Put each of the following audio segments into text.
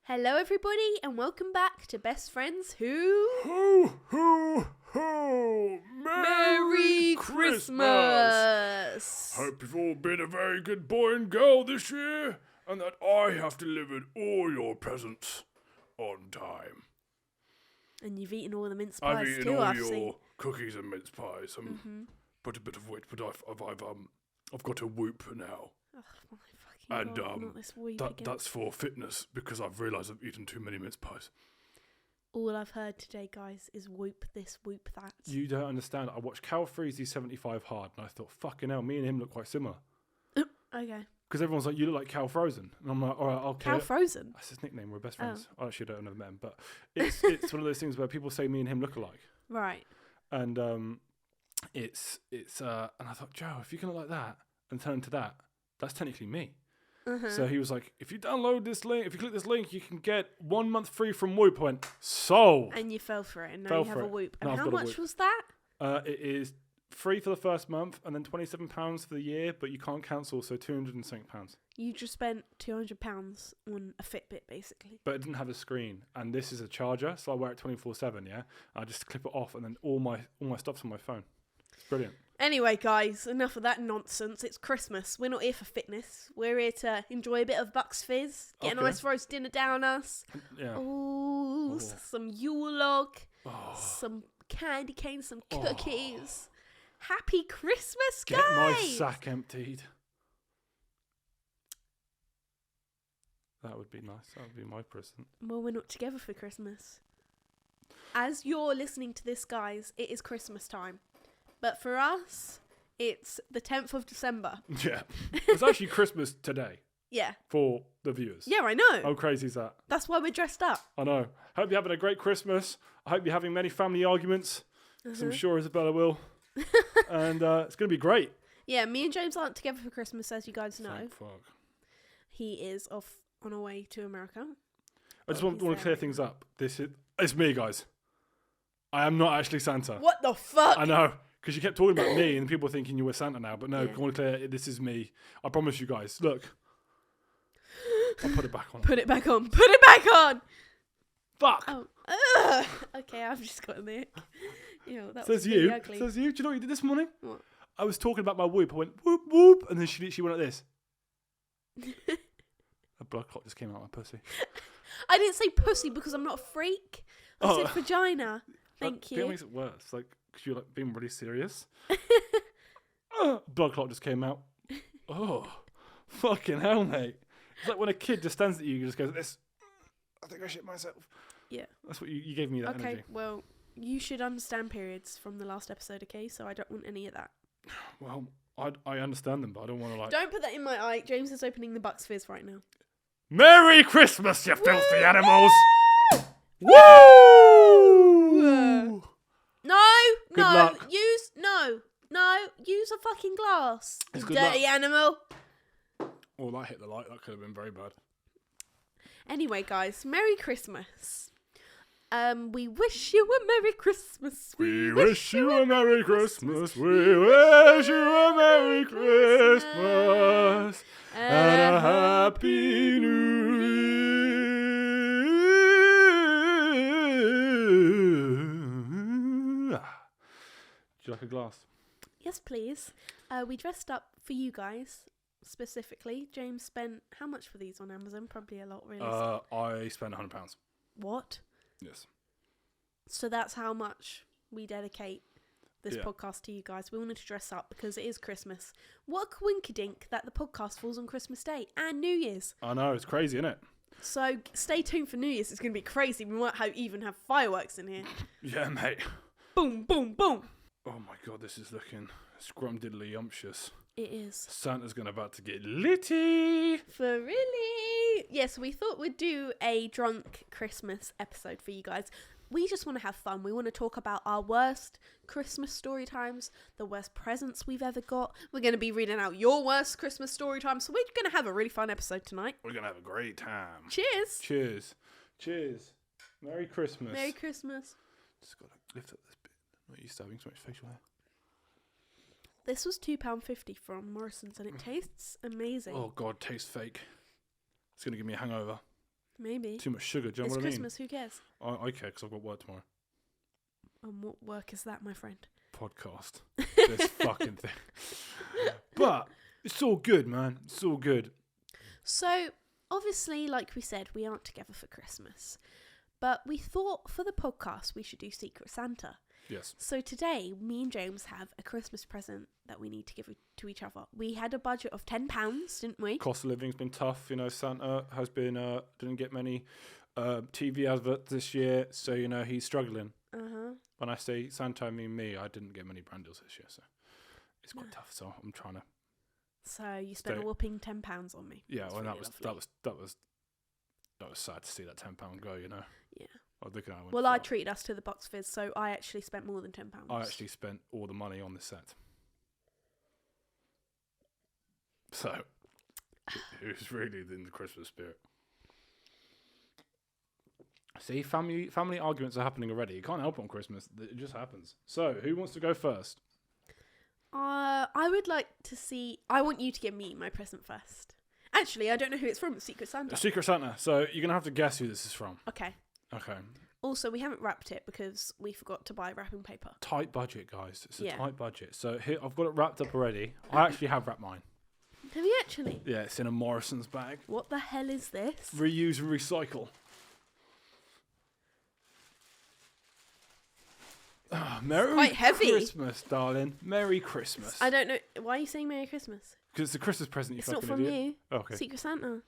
Hello everybody and welcome back to Best Friends Who... Ho, ho, ho! Merry Christmas! Hope you've all been a very good boy and girl this year, and that I have delivered all your presents on time. And you've eaten all the mince I've pies eaten too, all I've your seen. cookies and mince pies. Put a bit of weight, but I've got a whoop now. Oh my fucking And God, not this week again. that's for fitness because I've realised I've eaten too many mince pies. All I've heard today, guys, is whoop this, whoop that. You don't understand. I watched Cal Freezy 75 Hard, and I thought, fucking hell, me and him look quite similar. Okay. Because everyone's like, you look like Cal Frozen. And I'm like, all right, okay. Cal Frozen? That's his nickname. We're best friends. I actually don't know the men, but it's one of those things where people say me and him look alike. Right. And and I thought, Joe, if you can look like that and turn into that, that's technically me. So he was like, if you download this link, if you click this link, you can get 1 month free from Whoop. I went, sold. And you fell for it, and now you have a whoop. And how much was that? It is free for the first month, and then £27 for the year, but you can't cancel, so £207. You just spent £200 on a Fitbit, basically. But it didn't have a screen, and this is a charger, so I wear it 24/7. Yeah, I just clip it off, and then all my stuff's on my phone. It's brilliant. Anyway, guys, enough of that nonsense. It's Christmas. We're not here for fitness. We're here to enjoy a bit of Bucks Fizz, get a nice roast dinner down us. Yeah. Ooh, some Yule log, some candy canes, some cookies. Happy Christmas, guys! Get my sack emptied. That would be nice. That would be my present. Well, we're not together for Christmas. As you're listening to this, guys, it is Christmas time. But for us, it's the 10th of December. Yeah. It's actually Christmas today. Yeah. For the viewers. Yeah, I know. How crazy is that? That's why we're dressed up. I know. Hope you're having a great Christmas. I hope you're having many family arguments. Because I'm sure Isabella will. And it's going to be great. Yeah, me and James aren't together for Christmas, as you guys know. Thank fuck. He is off on our way to America. I just want to clear things up. It's me, guys. I am not actually Santa. What the fuck? I know. Because you kept talking about me and people thinking you were Santa now. But no, I want to clear, this is me. I promise you guys. Look. I'll put it back on. Put it back on. Put it back on! Fuck! Oh. Okay, I've just got the ick. Ew, that Says was really you. ugly. Says you. Do you know what you did this morning? What? I was talking about my whoop. I went whoop whoop. And then she went like this. A blood clot just came out of my pussy. I didn't say pussy because I'm not a freak. I said vagina. Thank you. That makes it worse. Like, because you're like being really serious. Blood clot just came out. Oh, fucking hell, mate. It's like when a kid just stands at you and just goes, this. I think I shit myself. Yeah. That's what you gave me that energy. Okay, well, you should understand periods from the last episode, okay? So I don't want any of that. Well, I understand them, but I don't want to like... Don't put that in my eye. James is opening the Bucks Fizz right now. Merry Christmas, you filthy animals! Woo! No, luck. use a fucking glass. It's You good dirty luck. animal. Oh, that hit the light. That could have been very bad. Anyway, guys, Merry Christmas. We wish you a Merry Christmas. We wish you a Merry Christmas. We wish you a Merry Christmas and a Happy New Year. Do you like a glass? Yes, please. We dressed up for you guys specifically. James spent how much for these on Amazon? Probably a lot, really. I spent £100. What? Yes. So that's how much we dedicate this podcast to you guys. We wanted to dress up because it is Christmas. What a coinkydink that the podcast falls on Christmas Day and New Year's. I know, it's crazy, isn't it? So stay tuned for New Year's. It's going to be crazy. We might even have fireworks in here. Yeah, mate. Boom, boom, boom. Oh my God, this is looking scrumdiddly-umptious. It is. Santa's about to get litty. For really? Yes, we thought we'd do a drunk Christmas episode for you guys. We just want to have fun. We want to talk about our worst Christmas story times, the worst presents we've ever got. We're going to be reading out your worst Christmas story times. So we're going to have a really fun episode tonight. We're going to have a great time. Cheers. Cheers. Cheers. Merry Christmas. Merry Christmas. Just got to lift up this bit. Not used to having so much facial hair. This was £2.50 from Morrison's and it tastes amazing. Oh God, tastes fake. It's going to give me a hangover. Maybe. Too much sugar. Do you know It's what Christmas. Who cares? I mean? I care because I've got work tomorrow. And what work is that, my friend? Podcast. This fucking thing. But it's all good, man. It's all good. So, obviously, like we said, we aren't together for Christmas. But we thought for the podcast we should do Secret Santa. Yes. So today, me and James have a Christmas present that we need to give to each other. We had a budget of £10, didn't we? Cost of living's been tough. You know, Santa has been didn't get many TV adverts this year, so you know he's struggling. When I say Santa, I mean me. I didn't get many brand deals this year, so it's quite tough. So I'm trying to. So you spent a whopping £10 on me. Yeah, That's well, really that was sad to see that £10 go. You know. Yeah. I was looking at it. Well, I treated us to the box fizz, so I actually spent more than £10. I actually spent all the money on this set. So it was really in the Christmas spirit. See, family arguments are happening already. You can't help it on Christmas. It just happens. So, who wants to go first? I would like to see... I want you to give me my present first. Actually, I don't know who it's from. It's Secret Santa. Secret Santa. So, you're going to have to guess who this is from. Okay. Okay. Also, we haven't wrapped it because we forgot to buy wrapping paper. Tight budget, guys. It's a tight budget. So, here, I've got it wrapped up already. I actually have wrapped mine. Have you actually? Yeah, it's in a Morrison's bag. What the hell is this? Reuse and recycle. Oh, Merry quite heavy. Christmas, darling. Merry Christmas. I don't know. Why are you saying Merry Christmas? Because it's a Christmas present, you It's not fucking from idiot. you. Oh, okay. Secret Santa.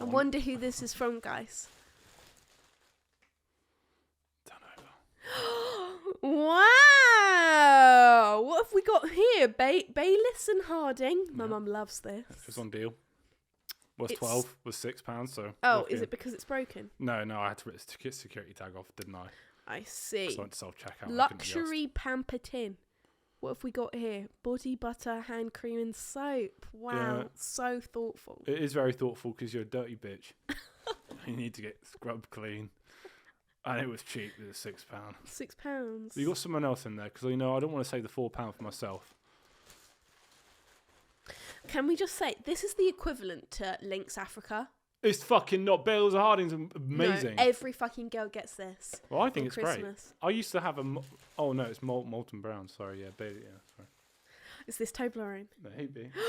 I wonder who this is from, guys. Don't know. Wow! What have we got here? Bayliss and Harding. My mum loves this. It's on deal. Was 12, was £6, so... Oh, is it because it's broken? No, I had to rip the security tag off, didn't I? I see. So I went to self-checkout. Luxury pamper tin. What have we got here? Body butter, hand cream and soap. Wow, Yeah. so thoughtful. It is very thoughtful because you're a dirty bitch. You need to get scrubbed clean. And it was cheap, it was £6. £6. You got someone else in there because, you know, I don't want to save the £4 for myself. Can we just say, this is the equivalent to Lynx Africa. It's fucking not. Bales of Harding's amazing. No, every fucking girl gets this. Well, I think it's Christmas. great. I used to have a... Oh, no, it's Molten Brown. Sorry, yeah. Bailey, yeah, sorry. Is this Toblerone? Maybe. Yeah!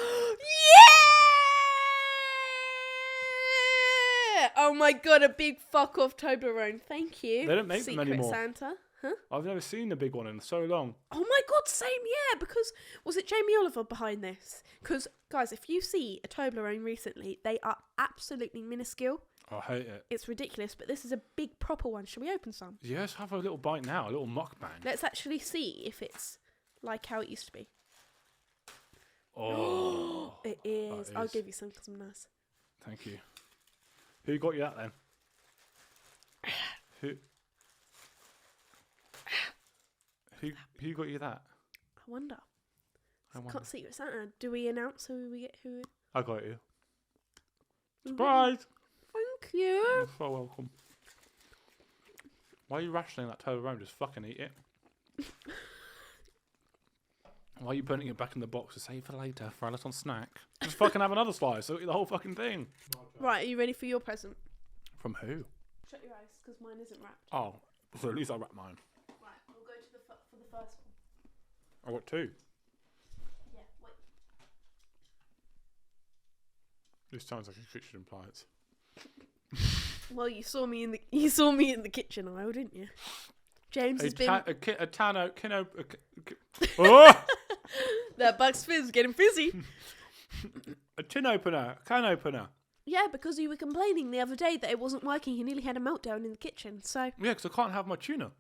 Oh my god, a big fuck off Toblerone. Thank you. They don't make Secret them anymore. Santa. Huh? I've never seen a big one in so long. Oh my god, same, yeah, because was it Jamie Oliver behind this? Because, guys, if you see a Toblerone recently, they are absolutely minuscule. I hate it. It's ridiculous, but this is a big proper one. Shall we open some? Yes, have a little bite now, a little mukbang. Let's actually see if it's like how it used to be. Oh. It is. That is. I'll give you some because I'm nice. Thank you. Who got you that then? Who got you that? I wonder. I wonder. Can't Secret Santa. Do we announce who we get? Who? I got you. Surprise! Thank you. You're so welcome. Why are you rationing that Toblerone? Just fucking eat it. Why are you putting it back in the box to save for later for a little snack? Just fucking have another slice. So eat the whole fucking thing. Right, are you ready for your present? From who? Shut your eyes, because mine isn't wrapped. Oh, so at least I wrapped mine. Right, we'll go to for the first one. I got two. Yeah, wait. This sounds like a kitchen appliance. Well, you saw me in the kitchen aisle, didn't you? James has been. Oh! That Bucks Fizz getting fizzy. A tin opener, can opener. Yeah, because you were complaining the other day that it wasn't working. He nearly had a meltdown in the kitchen. So. Yeah, because I can't have my tuna.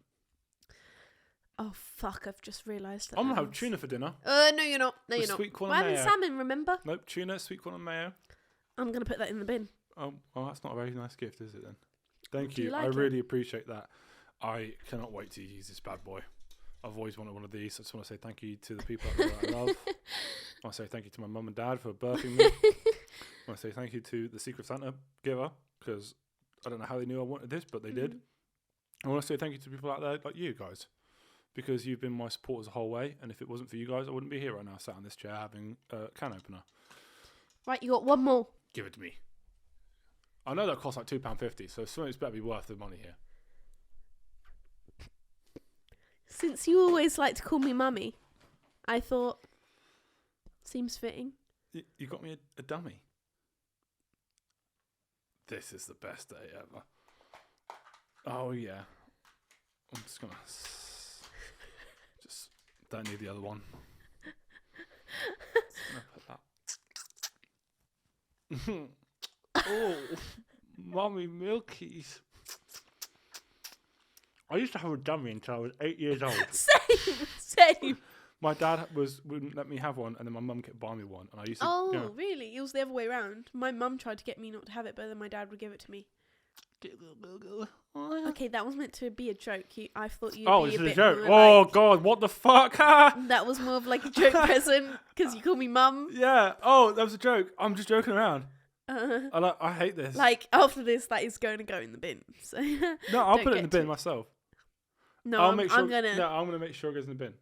Oh fuck! I've just realised that. I'm gonna have tuna for dinner. No, you're not. No, With you're not. sweet corn We're and having mayo. salmon. Remember? Nope, tuna, sweet corn and mayo. I'm gonna put that in the bin. Oh, well, that's not a very nice gift, is it then? Thank Do you. you I like it? really appreciate that. I cannot wait to use this bad boy. I've always wanted one of these. I just want to say thank you to the people that I love. I want to say thank you to my mum and dad for birthing me. I want to say thank you to the Secret Santa giver, because I don't know how they knew I wanted this, but they did. I want to say thank you to people out there like you guys, because you've been my supporters the whole way, and if it wasn't for you guys, I wouldn't be here right now, sat in this chair having a can opener. Right, you got one more. Give it to me. I know that costs like £2.50, so something's better be worth the money here. Since you always like to call me mummy, I thought, seems fitting. You got me a dummy. This is the best day ever. Oh, yeah. I'm just going to... Just don't need the other one. Just gonna put that. Oh, mummy milkies. I used to have a dummy until I was 8 years old. Same. My dad wouldn't let me have one, and then my mum kept buying me one, and I used to. Oh, really? It was the other way around. My mum tried to get me not to have it, but then my dad would give it to me. Okay, that was meant to be a joke. I thought you'd be a bit. Oh, this is a joke. Oh God, what the fuck? That was more of like a joke present because you call me mum. Yeah. Oh, that was a joke. I'm just joking around. I hate this. Like after this, that is going to go in the bin. So no, I'll put it in the bin myself. No, I'm gonna make sure it goes in the bin.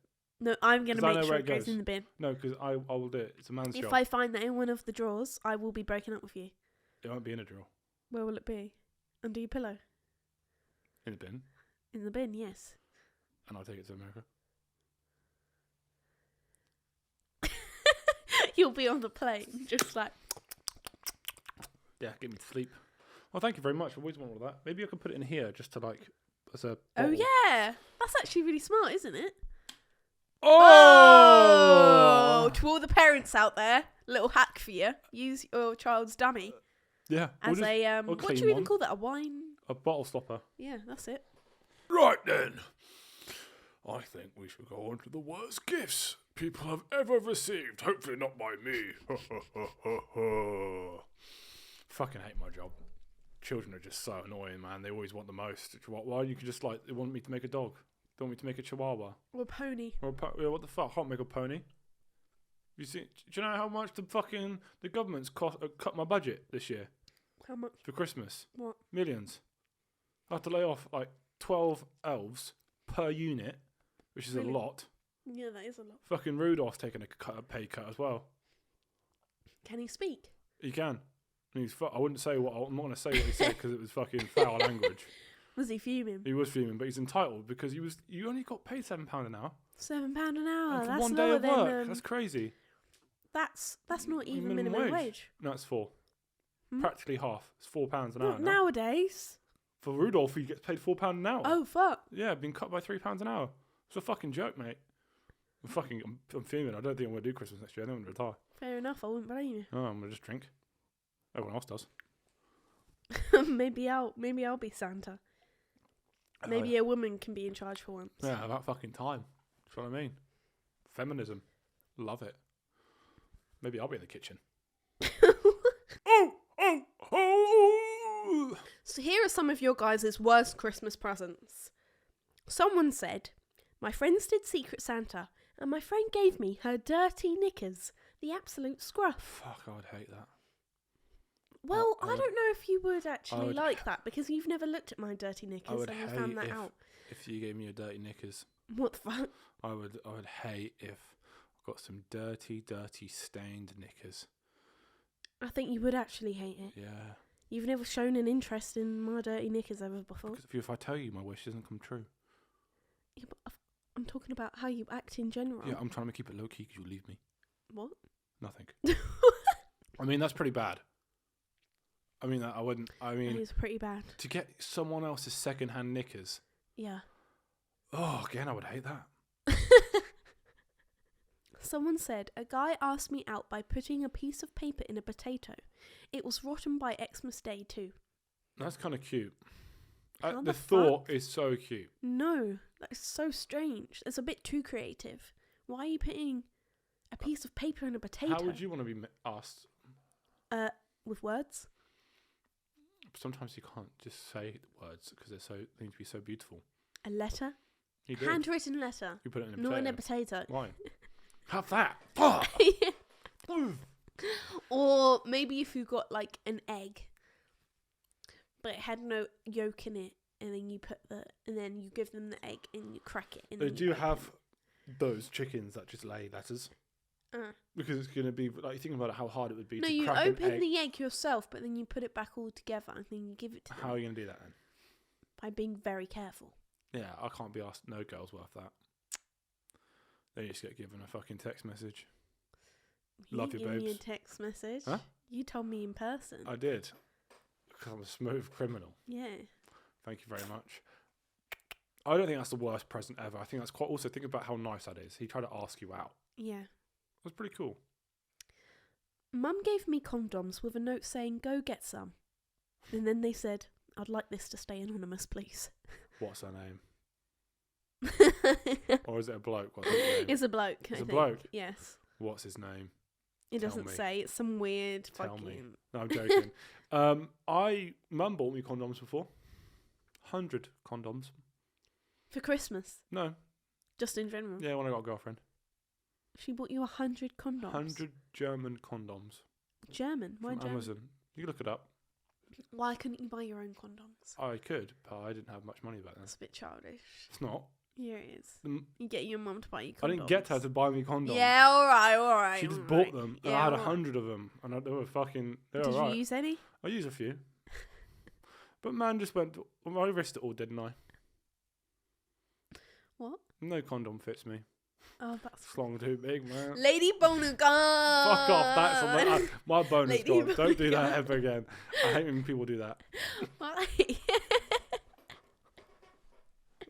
No, I'm going to make sure it goes in the bin. No, because I will do it. It's a man's job. If I find that in one of the drawers, I will be breaking up with you. It won't be in a drawer. Where will it be? Under your pillow? In the bin. In the bin, yes. And I'll take it to America. You'll be on the plane, just like... Yeah, get me to sleep. Well, thank you very much. I always want all that. Maybe I can put it in here just to like... as a bottle. Oh, yeah. That's actually really smart, isn't it? Oh! To all the parents out there, little hack for you. Use your child's dummy. Yeah. As what do you even call that? A wine? A bottle stopper. Yeah, that's it. Right then. I think we should go on to the worst gifts people have ever received. Hopefully not by me. Fucking hate my job. Children are just so annoying, man. They always want the most. Why you could just like, they want me to make a dog. They want me to make a chihuahua. Or a pony. What the fuck? I can't make a pony. You see? Do you know how much the government's cut my budget this year? How much? For Christmas? What? Millions. I have to lay off like 12 elves per unit, which is really? A lot. Yeah, that is a lot. Fucking Rudolph's taking a pay cut as well. Can he speak? He can. And I wouldn't say what. I'm not going to say what he said because it was fucking foul language. Was he fuming? He was fuming, but he's entitled because you only got paid £7 an hour. £7 an hour. For that's one day of work. Than, that's crazy. That's not even minimum wage. No, it's 4. Practically half. It's £4 an hour. Not nowadays. For Rudolph, he gets paid £4 an hour. Oh fuck. Yeah, being cut by £3 an hour. It's a fucking joke, mate. I'm fuming. I don't think I'm gonna do Christmas next year. I don't want to retire. Fair enough. I wouldn't blame you. Oh, I'm gonna just drink. Everyone else does. maybe I'll be Santa. Maybe a woman can be in charge for once. Yeah, about fucking time. That's what I mean. Feminism. Love it. Maybe I'll be in the kitchen. Oh! So here are some of your guys' worst Christmas presents. Someone said, my friends did Secret Santa, and my friend gave me her dirty knickers. The absolute scruff. Fuck, I would hate that. Well, I don't know if you would actually like that, because you've never looked at my dirty knickers and you found that out. If you gave me your dirty knickers. What the fuck? I would hate if I got some dirty stained knickers. I think you would actually hate it. Yeah. You've never shown an interest in my dirty knickers ever before. Because if I tell you, my wish doesn't come true. Yeah, but I'm talking about how you act in general. Yeah, I'm trying to keep it low key because you'll leave me. What? Nothing. I mean, that's pretty bad. I mean, that is pretty bad. To get someone else's second-hand knickers. Yeah. Oh, again, I would hate that. Someone said, a guy asked me out by putting a piece of paper in a potato. It was rotten by Xmas Day too. That's kind of cute. The thought is so cute. No, that is so strange. It's a bit too creative. Why are you putting a piece of paper in a potato? How would you want to be asked? With words? Sometimes you can't just say words because they need to be so beautiful. A letter? You do. Handwritten letter. You put it in a potato. Not in a potato. Why? Have that. Or maybe if you got like an egg, but it had no yolk in it, and then you give them the egg and you crack it. They do have those chickens that just lay letters. Because it's going to be, like, thinking about how hard it would be No, to you crack an open egg. the egg yourself, but then you put it back all together and then you give it to them. How are you going to do that then? By being very careful. Yeah, I can't be asked. No girl's worth that. They just get given a fucking text message. You Love didn't you, give me a babes. text message. Huh? You told me in person. I did. Because I'm a smooth criminal. Yeah. Thank you very much. I don't think that's the worst present ever. I think that's quite... Also, think about how nice that is. He tried to ask you out. Yeah. It was pretty cool. Mum gave me condoms with a note saying, go get some. And then they said, I'd like this to stay anonymous, please. What's her name? Or is it a bloke? What's his name? It's a bloke, It's I a think. bloke? Yes. What's his name? It Tell doesn't me. say. It's some weird Tell fucking... me. No, I'm joking. Mum bought me condoms before. 100 condoms. For Christmas? No. Just in general? Yeah, when I got a girlfriend. She bought you 100 condoms? 100 German condoms. German? Why From German? Amazon. You can look it up. Why couldn't you buy your own condoms? I could, but I didn't have much money back then. That's a bit childish. It's not. Yeah, it is. Mm. You get your mum to buy you condoms. I didn't get her to buy me condoms. Yeah, alright. She just alright. bought them. And Yeah, I had alright. 100 of them. And they were fucking... They were Did alright. you use any? I used a few. But man just went... Well, I risked it all, didn't I? What? No condom fits me. Oh, that's... It's long too big, man. Lady Boner gone! Fuck off. That's on my bonus Lady gone. Don't do that Boner ever again. I hate when people do that. Why?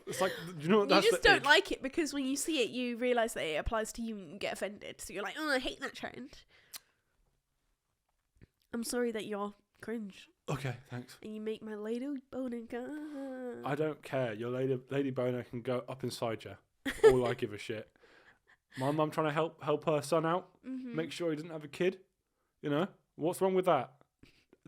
It's like, do you know what You that's just the don't ick. like it because when you see it, you realise that it applies to you and you get offended. So you're like, oh, I hate that trend. I'm sorry that you're cringe. Okay, thanks. And you make my Lady Boner gone. I don't care. Your lady boner can go up inside you. All I give a shit. My mum trying to help her son out, Mm-hmm. make sure he doesn't have a kid. You know what's wrong with that?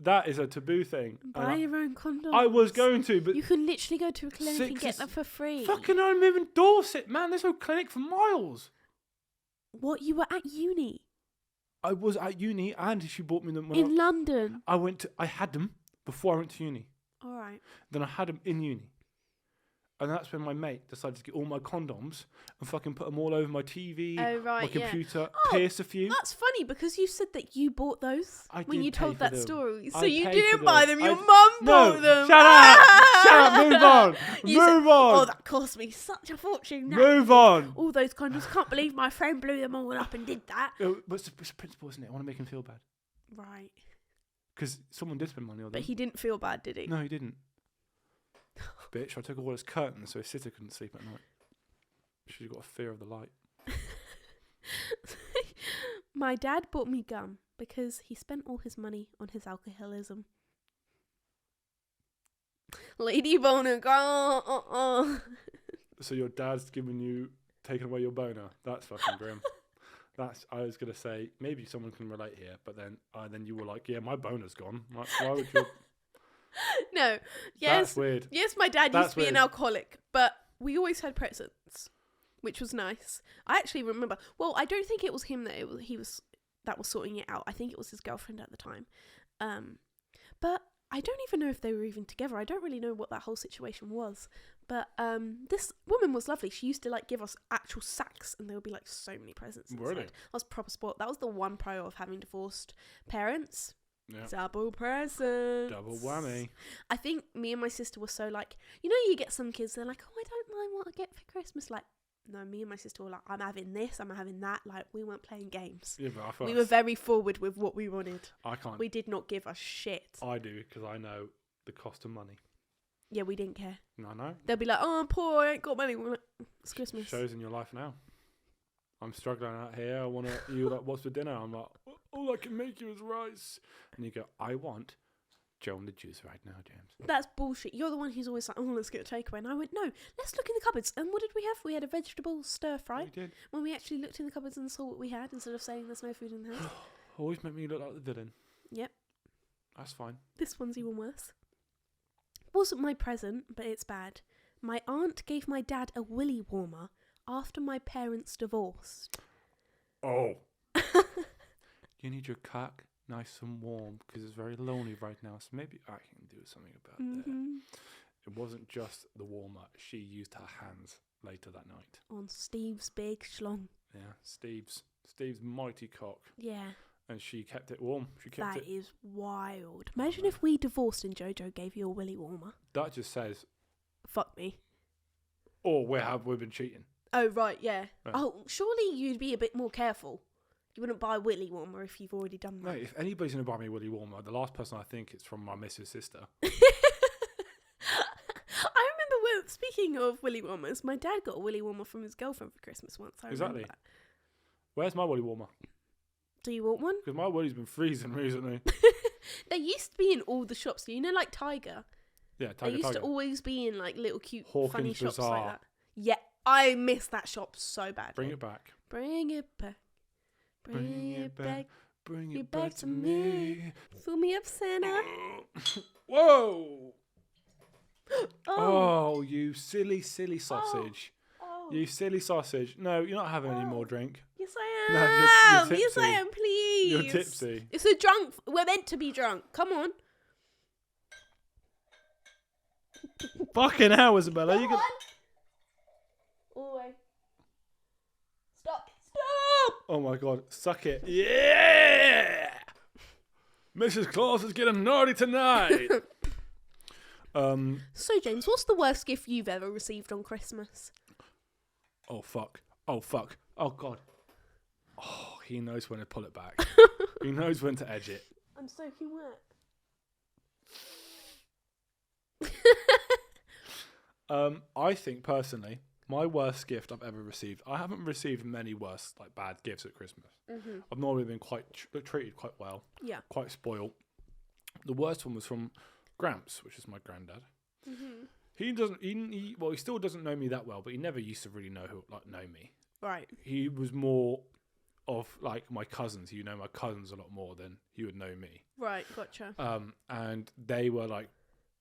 That is a taboo thing. And Buy your own condoms. I was going to, but You can literally go to a clinic and Six get is- them for free. fucking I'm in Dorset, man. There's no clinic for miles. What? You were at uni? I was at uni, and she bought me them when In London? I had them before I went to uni. Alright. Then I had them in uni. And that's when my mate decided to get all my condoms and fucking put them all over my TV, Oh, right, my yeah. computer, Oh, pierce a few. That's funny because you said that you bought those I when did you pay told for that them. story. So I you paid didn't for buy them. them, your I- mum No, bought them. shut up! Shut up, move on! You Move said, on! Oh, that cost me such a fortune. That Move on! all those condoms. Can't believe my friend blew them all up and did that. But it's the principle, isn't it? I want to make him feel bad. Right. Because someone did spend money on them. But he didn't feel bad, did he? No, he didn't. Bitch, I took all his curtains so his sitter couldn't sleep at night. She's got a fear of the light. My dad bought me gum because he spent all his money on his alcoholism. Lady Boner gone. So your dad's taking away your boner. That's fucking grim. I was going to say, maybe someone can relate here, but then you were like, yeah, my boner's gone. Like, why would you... No. Yes. That's weird. Yes, my dad That's used to be an weird. alcoholic, but we always had presents, which was nice. I actually remember. Well, I don't think it was him that that was sorting it out. I think it was his girlfriend at the time. But I don't even know if they were even together. I don't really know what that whole situation was. But this woman was lovely. She used to like give us actual sacks, and there would be like so many presents inside. Really? That was proper sport. That was the one pro of having divorced parents. Yeah. Double presents. Double whammy. I think me and my sister were so like, you know, you get some kids, they're like, oh, I don't mind what I get for Christmas. Like, no, me and my sister were like, I'm having this, I'm having that. Like, we weren't playing games. Yeah, but I We were very forward with what we wanted. I can't. We did not give a shit. I do, because I know the cost of money. Yeah, we didn't care. No, I know. They'll be like, oh, I'm poor, I ain't got money. We're like, it's Christmas. Shows in your life now. I'm struggling out here. I want to. You like, what's for dinner? I'm like, all I can make you is rice. And you go, I want Joe and the juice right now, James. That's bullshit. You're the one who's always like, oh, let's get a takeaway. And I went, no, let's look in the cupboards. And what did we have? We had a vegetable stir fry. You did. When we actually looked in the cupboards and saw what we had, instead of saying there's no food in the house. Always make me look like the villain. Yep. That's fine. This one's even worse. Wasn't my present, but it's bad. My aunt gave my dad a willy warmer after my parents divorced. Oh. You need your cock nice and warm because it's very lonely right now. So maybe I can do something about that. It wasn't just the warmer. She used her hands later that night. On Steve's big schlong. Yeah, Steve's Steve's mighty cock. Yeah. And she kept it warm. That is wild. Imagine if we divorced and Jojo gave you a willy warmer. That just says, fuck me. Or we've been cheating. Oh, right, yeah. Yeah. Oh, surely you'd be a bit more careful. You wouldn't buy a willy warmer if you've already done that. Mate, if anybody's going to buy me a willy warmer, the last person I think it's from my missus' sister. I remember, speaking of willy warmers, my dad got a willy warmer from his girlfriend for Christmas once. I Exactly. remember that. Where's my willy warmer? Do you want one? Because my willy's been freezing recently. They used to be in all the shops. You know, like Tiger. Yeah, They used to always be in like little cute, Hawkins funny shops Bazaar. like that. Yeah, I miss that shop so badly. Bring it back. Bring it back. Bring it back. Bring Get it back to me. Fill me up, Santa. Whoa! Oh. Oh, you silly sausage. Oh. You silly sausage. No, you're not having any more drink. Yes, I am. No, you're yes, I tipsy. am, please. You're tipsy. It's a drunk. We're meant to be drunk. Come on. Fucking hell, Isabella. Come You can... on. All the way. Stop. Stop. Oh my god. Suck it. Yeah! Mrs. Claus is getting naughty tonight. So, James, what's the worst gift you've ever received on Christmas? Oh, fuck. Oh, fuck. Oh, God. Oh, he knows when to pull it back. He knows when to edge it. I'm soaking wet. I think, personally, my worst gift I've ever received, I haven't received many worse, like, bad gifts at Christmas. Mm-hmm. I've normally been quite treated quite well. Yeah. Quite spoiled. The worst one was from Gramps, which is my granddad. Mm-hmm. He still doesn't know me that well, but he never used to really know me. Right. He was more of like my cousins. You know my cousins a lot more than he would know me. Right, gotcha. And they were like,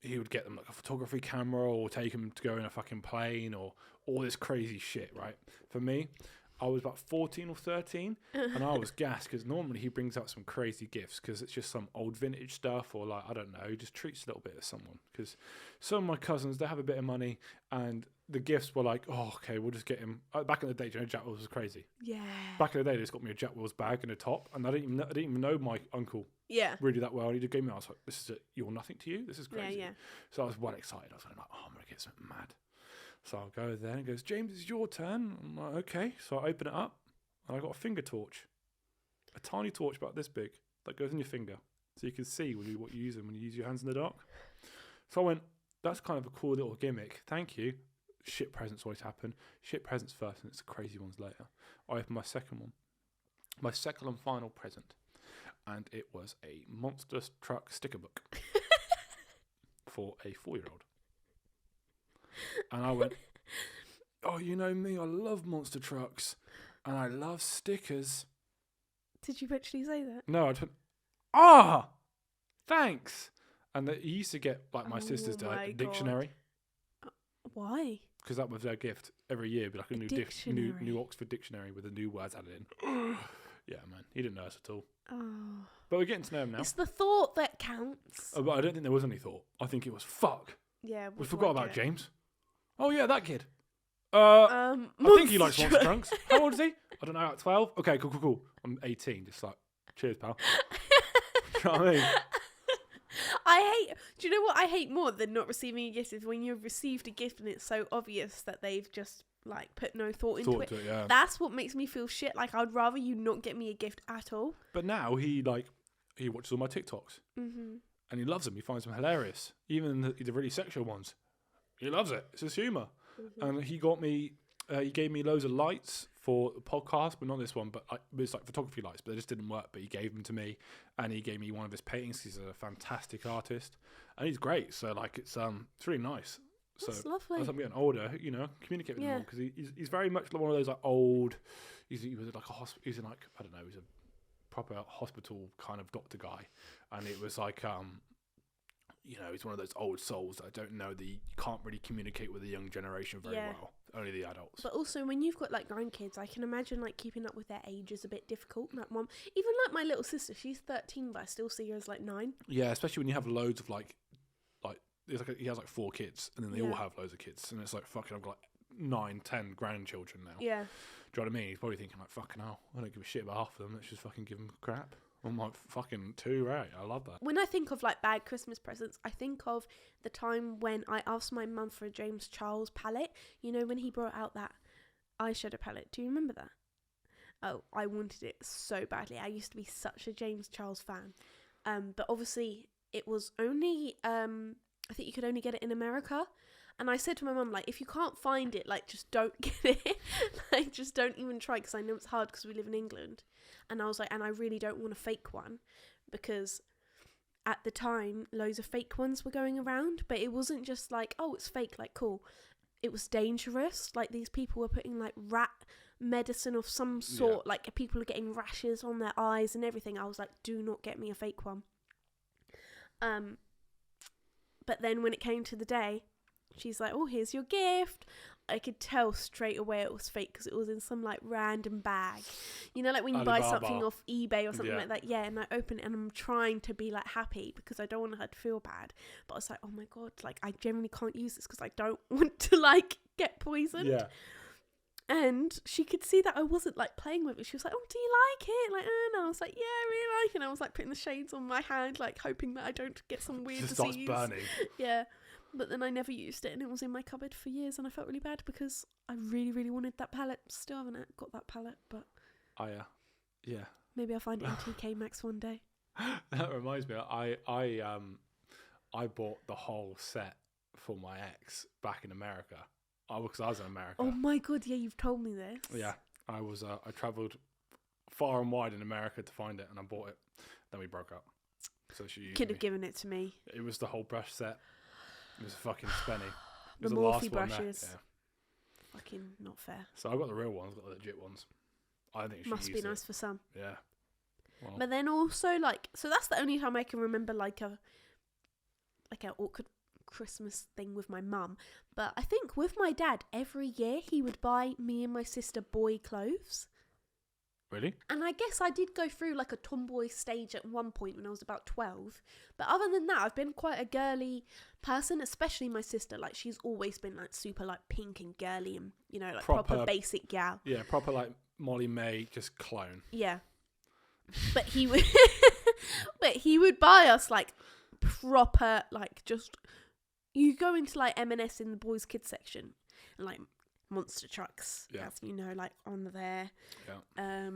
he would get them like a photography camera or take them to go in a fucking plane or all this crazy shit, right? For me, I was about 14 or 13 and I was gassed because normally he brings out some crazy gifts because it's just some old vintage stuff or like, I don't know, he just treats a little bit of someone because some of my cousins, they have a bit of money and the gifts were like, oh, okay, we'll just get him. Back in the day, you know, Jack Wills was crazy. Yeah. Back in the day, they just got me a Jack Wills bag and a top and I didn't even know my uncle Yeah. really that well. He just gave me, I was like, this is you're nothing to you? This is crazy. Yeah. So I was well excited. I was like, oh, I'm going to get something mad. So I'll go there and he goes, James, it's your turn. I'm like, okay. So I open it up and I got a finger torch. A tiny torch about this big that goes in your finger. So you can see what you're using when you use your hands in the dark. So I went, that's kind of a cool little gimmick. Thank you. Shit presents always happen. Shit presents first and it's the crazy ones later. I opened my second one. My second and final present. And it was a monster truck sticker book for a 4-year-old. And I went, oh, you know me, I love monster trucks and I love stickers. Did you actually say that? No, I went, thanks. And he used to get, like, my sister's dictionary. Why? Because that was their gift every year, but like a new Oxford dictionary with the new words added in. Yeah, man, he didn't know us at all. Oh. But we're getting to know him now. It's the thought that counts. But I don't think there was any thought. I think it was fuck. Yeah, We forgot about James. Oh yeah, that kid. I I think he likes monster trunks. How old is he? I don't know, like 12? Okay, cool. I'm 18, just like, cheers, pal. You know what I mean? Do you know what I hate more than not receiving a gift is when you've received a gift and it's so obvious that they've just like put no thought into it. Yeah. That's what makes me feel shit. Like I'd rather you not get me a gift at all. But now he watches all my TikToks. Mm-hmm. And he loves them. He finds them hilarious. Even the really sexual ones. He loves it. It's his humour. Mm-hmm. And he gave me loads of lights for the podcast, but not this one, but it's like photography lights, but they just didn't work. But he gave them to me, and he gave me one of his paintings. He's a fantastic artist, and he's great. So like, it's really nice. That's so lovely. as I'm getting older, you know, communicate with him more because he's very much like one of those like old. He was like he's in like I don't know. He's a proper hospital kind of doctor guy, and it was like you know, he's one of those old souls that I don't know that you can't really communicate with the young generation very well. Only the adults. But also, when you've got like grandkids, I can imagine like keeping up with their age is a bit difficult. Like mom, even like my little sister, she's 13, but I still see her as like 9. Yeah, especially when you have loads of like it's like he has like 4 kids, and then they all have loads of kids, and it's like fucking I've got like 9, 10 grandchildren now. Yeah. Do you know what I mean? He's probably thinking like, fucking hell, I don't give a shit about half of them. Let's just fucking give them crap. I'm like, fucking too right. I love that. When I think of like bad Christmas presents, I think of the time when I asked my mum for a James Charles palette. You know, when he brought out that eyeshadow palette. Do you remember that? Oh, I wanted it so badly. I used to be such a James Charles fan. But obviously it was only, I think you could only get it in America. And I said to my mum, like, if you can't find it, like, just don't get it. Like, just don't even try, because I know it's hard because we live in England. And I was like, and I really don't want a fake one, because at the time, loads of fake ones were going around. But it wasn't just like, oh, it's fake, like, cool. It was dangerous. Like, these people were putting, like, rat medicine of some sort. Like, people are getting rashes on their eyes and everything. I was like, do not get me a fake one. But then when it came to the day, she's like, oh, here's your gift. I could tell straight away it was fake because it was in some like random bag. You know, like when you buy something off eBay or something like that. Yeah, and I open it and I'm trying to be like happy because I don't want her to feel bad. But I was like, oh my God, like I generally can't use this because I don't want to like get poisoned. Yeah. And she could see that I wasn't like playing with it. She was like, oh, do you like it? Like, and I was like, yeah, I really like it. And I was like putting the shades on my hand, like hoping that I don't get some weird disease. It starts burning. Yeah. But then I never used it and it was in my cupboard for years and I felt really bad because I really, really wanted that palette. Still haven't got that palette, but yeah. Maybe I'll find it in TK Maxx one day. That reminds me, I bought the whole set for my ex back in America. Because I was in America. Oh my God, yeah, you've told me this. Yeah, I was. I travelled far and wide in America to find it, and I bought it. Then we broke up. So she used could have given it to me. It was the whole brush set. It was a fucking spenny. The Morphe brushes. Yeah. Fucking not fair. So I got the real ones, got the legit ones. I think she must be nice for some. Yeah. Well. But then also like, so that's the only time I can remember like a awkward Christmas thing with my mum. But I think with my dad, every year he would buy me and my sister boy clothes. Really? And I guess I did go through like a tomboy stage at one point when I was about 12. But other than that, I've been quite a girly person, especially my sister. Like she's always been like super like pink and girly and, you know, like proper basic gal. Yeah, proper like Molly May, just clone. Yeah. But he would buy us like proper like just, you go into like M&S in the boys kids section and like monster trucks, as you know, like on there. Yeah.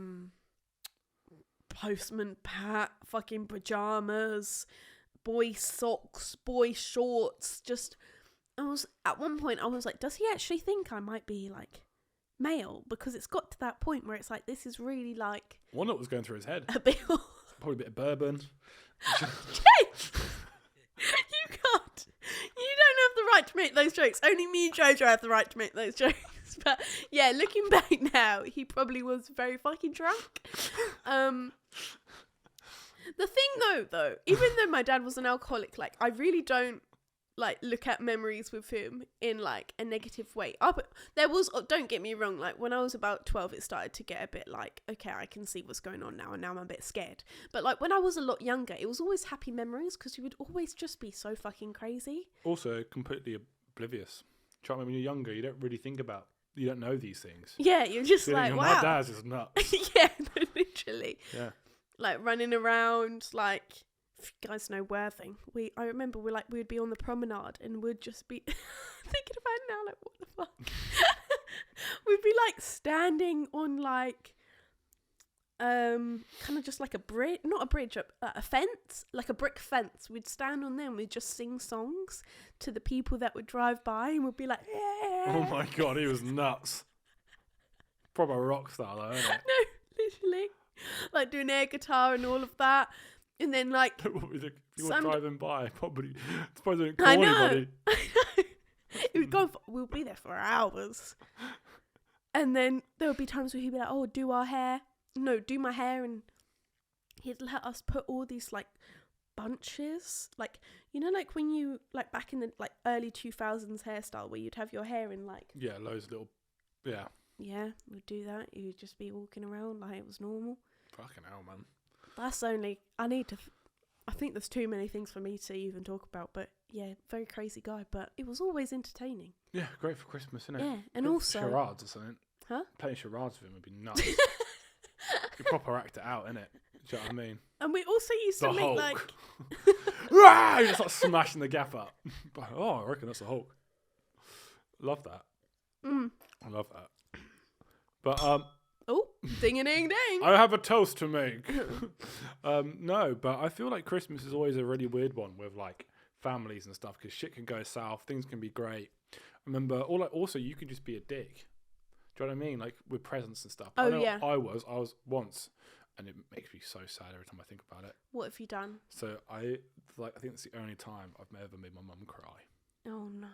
Postman Pat, fucking pajamas, boy socks, boy shorts. Just, at one point I was like, does he actually think I might be like male? Because it's got to that point where it's like, this is really like. I wonder what was going through his head. A bit. Probably a bit of bourbon. James! You can't. You don't have the right to make those jokes. Only me and Jojo have the right to make those jokes. But yeah, looking back now, he probably was very fucking drunk. The thing though, even though my dad was an alcoholic, like I really don't like look at memories with him in like a negative way. There was, don't get me wrong, like when I was about 12 it started to get a bit like, okay, I can see what's going on now and now I'm a bit scared. But like when I was a lot younger, it was always happy memories because you would always just be so fucking crazy. Also completely oblivious. Try when you're younger, you don't really think about, you don't know these things. Yeah, you're just like, wow. My dad's is nuts. Yeah, no, literally. Yeah. Like running around, like, if you guys know Worthing, I remember we'd be on the promenade and we'd just be thinking about it now, like, what the fuck? We'd be like standing on like kind of just like a bridge, not a bridge, a fence, like a brick fence. We'd stand on there and we'd just sing songs to the people that would drive by and we'd be like, yeah. Oh my God, he was nuts. Proper rock star though, isn't it? No, literally. Like doing air guitar and all of that. And then like if you were driving by, probably suppose I didn't call anybody. I know. It would go we'll be there for hours. And then there would be times where he'd be like, oh, do my hair, and he'd let us put all these like bunches, like, you know, like when you like back in the like early 2000s hairstyle where you'd have your hair in like loads of little we'd do that. You'd just be walking around like it was normal. Fucking hell, man. That's only, I think there's too many things for me to even talk about, but yeah, very crazy guy, but it was always entertaining. Yeah, great for Christmas, isn't it? Yeah, and good also charades or something. Huh? Playing charades with him would be nuts. You proper act it out, innit? Do you know what I mean? And we also used to The make Hulk. like Rah! You just start smashing the gap up. Oh, I reckon that's the Hulk. Love that. I love that. But oh, ding a ding ding. I have a toast to make. No, but I feel like Christmas is always a really weird one with like families and stuff because shit can go south, things can be great. Remember, also you can just be a dick. Do you know what I mean? Like with presents and stuff. Oh, I know yeah. I was once, and it makes me so sad every time I think about it. What have you done? So I think it's the only time I've ever made my mum cry. Oh no.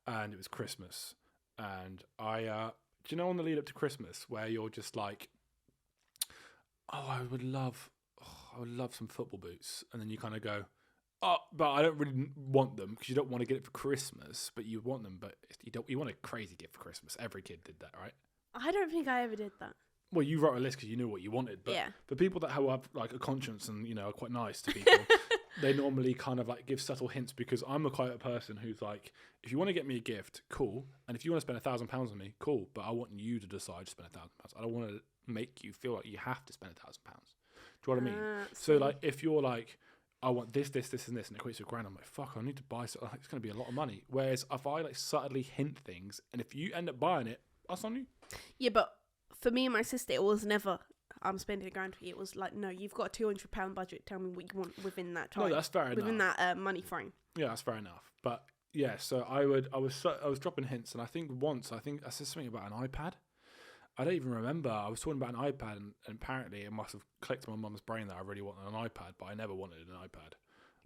And it was Christmas, and I do you know on the lead up to Christmas where you're just like, oh, I would love some football boots, and then you kind of go, oh, but I don't really want them because you don't want to get it for Christmas, but you want them, but you want a crazy gift for Christmas. Every kid did that, right? I don't think I ever did that. Well, you wrote a list because you knew what you wanted, but Yeah. for people that have like a conscience and are quite nice to people, they normally kind of like give subtle hints because I'm the kind of person who's like, if you want to get me a gift, cool, and if you want to spend £1,000 on me, cool, but I want you to decide to spend £1,000. I don't want to make you feel like you have to spend £1,000. Do you know what I mean? So like, if you're like, I want this, and this, and it equates to £1,000, I'm like, fuck, I need to buy something. It's going to be a lot of money. Whereas if I like subtly hint things, and if you end up buying it, that's on you. Yeah, but for me and my sister, it was never, I'm spending £1,000 for you. It was like, no, you've got a £200 budget. Tell me what you want within that time. No, that's fair enough. Within that money frame. Yeah, that's fair enough. But yeah, so I was dropping hints, and I think I said something about an iPad. I don't even remember. I was talking about an iPad, and apparently it must have clicked in my mum's brain that I really wanted an iPad, but I never wanted an iPad.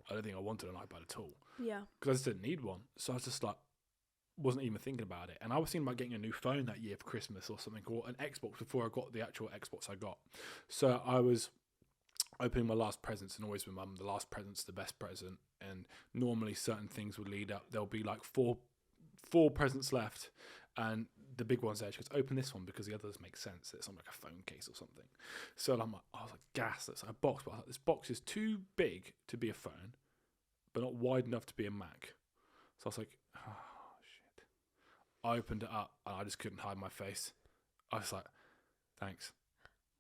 I don't think I wanted an iPad at all. Yeah. Because I just didn't need one. So I was just like, wasn't even thinking about it. And I was thinking about getting a new phone that year for Christmas or something, or an Xbox before I got the actual Xbox I got. So I was opening my last presents, and always with mum, the last present's the best present. And normally certain things would lead up. There'll be like four presents left, and the big one's there. She goes, open this one because the others make sense. It's on like a phone case or something. So I was like, gas, that's like a box. But I was like, this box is too big to be a phone, but not wide enough to be a Mac. So I was like, oh, shit. I opened it up, and I just couldn't hide my face. I was like, thanks.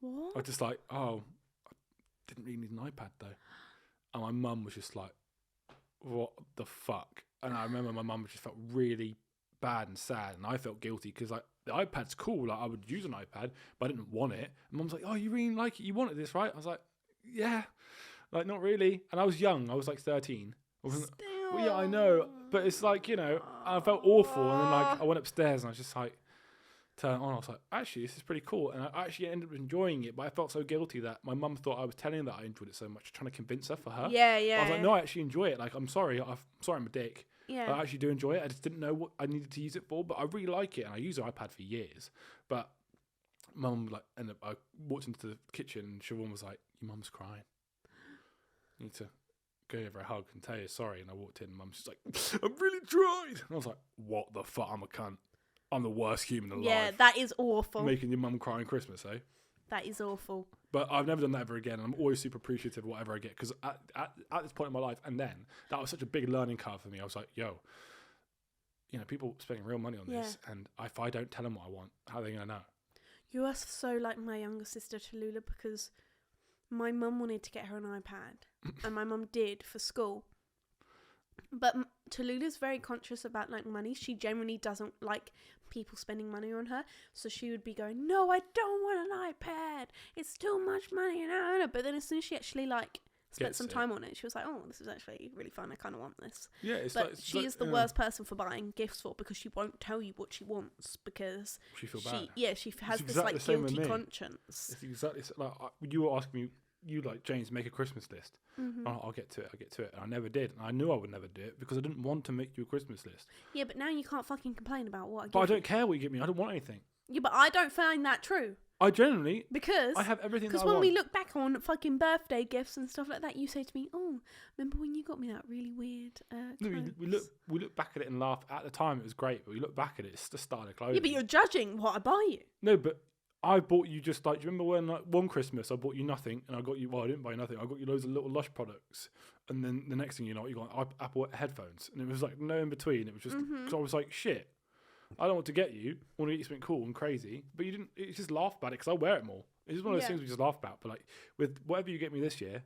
What? I was just like, oh, I didn't really need an iPad though. And my mum was just like, what the fuck? And I remember my mum just felt really bad and sad, and I felt guilty because like the iPad's cool, like I would use an iPad, but I didn't want it. And mum's like, oh, you really like it? You wanted this, right? I was like, yeah, like not really. And I was young. I was like 13. Well, yeah, I know, but it's like, I felt awful, and then like I went upstairs and I was just like, turned it on. I was like, actually, this is pretty cool, and I actually ended up enjoying it. But I felt so guilty that my mum thought I was telling her that I enjoyed it so much, trying to convince her for her. Yeah. I was like, no, I actually enjoy it. Like, I'm sorry, I'm a dick. Yeah. I actually do enjoy it. I just didn't know what I needed to use it for, but I really like it, and I use an iPad for years. But mum I walked into the kitchen, and Siobhan was like, your mum's crying. You need to go give her a hug and tell her sorry. And I walked in, and mum's just like, I've really tried. And I was like, what the fuck? I'm a cunt. I'm the worst human alive. Yeah, that is awful. Making your mum cry on Christmas, eh? That is awful. But I've never done that ever again, and I'm always super appreciative of whatever I get, because at this point in my life, and then, that was such a big learning curve for me. I was like, yo, people spending real money on this, and if I don't tell them what I want, how are they going to know? You are so like my younger sister Tallulah, because my mum wanted to get her an iPad, and my mum did for school. But Tallulah's very conscious about like money. She generally doesn't like people spending money on her, so she would be going, no, I don't want an iPad, it's too much money, but then as soon as she actually like spent some time on it, she was like, oh, this is actually really fun, I kind of want this. Yeah, she is the worst person for buying gifts for, because she won't tell you what she wants, because she feels bad. She has this like guilty conscience. It's exactly like you were asking me, you like, James, make a Christmas list. Mm-hmm. Oh, I'll get to it. And I never did. And I knew I would never do it because I didn't want to make you a Christmas list. Yeah, but now you can't fucking complain about what I give But I don't care what you give me. I don't want anything. Yeah, but I don't find that true. I generally... Because... I have everything that I want. Because when we look back on fucking birthday gifts and stuff like that, you say to me, oh, remember when you got me that really weird we look back at it and laugh. At the time, it was great, but we look back at it, it's the style of clothing. Yeah, but you're judging what I buy you. No, but... I bought you just like, do you remember when like one Christmas I bought you nothing and I got you, well, I didn't buy you nothing, I got you loads of little Lush products, and then the next thing you know, you got Apple headphones, and it was like no in between. It was just, because I was like, shit, I don't want to get you. I want to get you something cool and crazy. But you didn't. It's just laugh about it because I wear it more. It's just one of those things we just laugh about. But like with whatever you get me this year,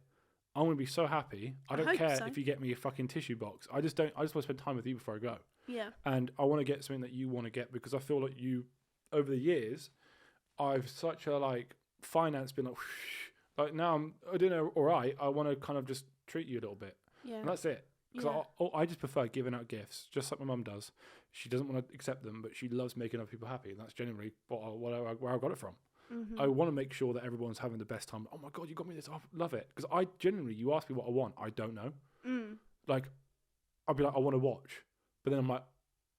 I'm going to be so happy. I don't care if you get me a fucking tissue box. I just want to spend time with you before I go. Yeah. And I want to get something that you want to get because I feel like you, over the years, I've such a like finance been like now I don't know, all right. I want to kind of just treat you a little bit. Yeah. And that's it. Because I just prefer giving out gifts, just like my mum does. She doesn't want to accept them, but she loves making other people happy. And that's genuinely where I got it from. Mm-hmm. I want to make sure that everyone's having the best time. Oh my God, you got me this. I love it. Because I genuinely, you ask me what I want, I don't know. Like, I'll be like, I want a watch. But then I'm like,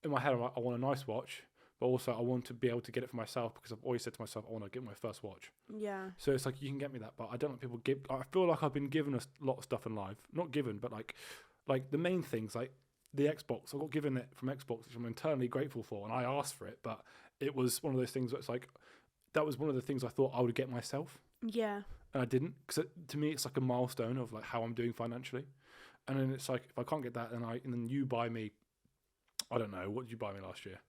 in my head, I'm like, I want a nice watch. But also, I want to be able to get it for myself because I've always said to myself, I want to get my first watch. Yeah. So it's like, you can get me that. But I don't want people give. I feel like I've been given a lot of stuff in life. Not given, but like the main things, like the Xbox. I got given it from Xbox, which I'm eternally grateful for. And I asked for it. But it was one of those things where it's like, that was one of the things I thought I would get myself. Yeah. And I didn't. Because to me, it's like a milestone of like how I'm doing financially. And then it's like, if I can't get that, and then you buy me, I don't know, what did you buy me last year?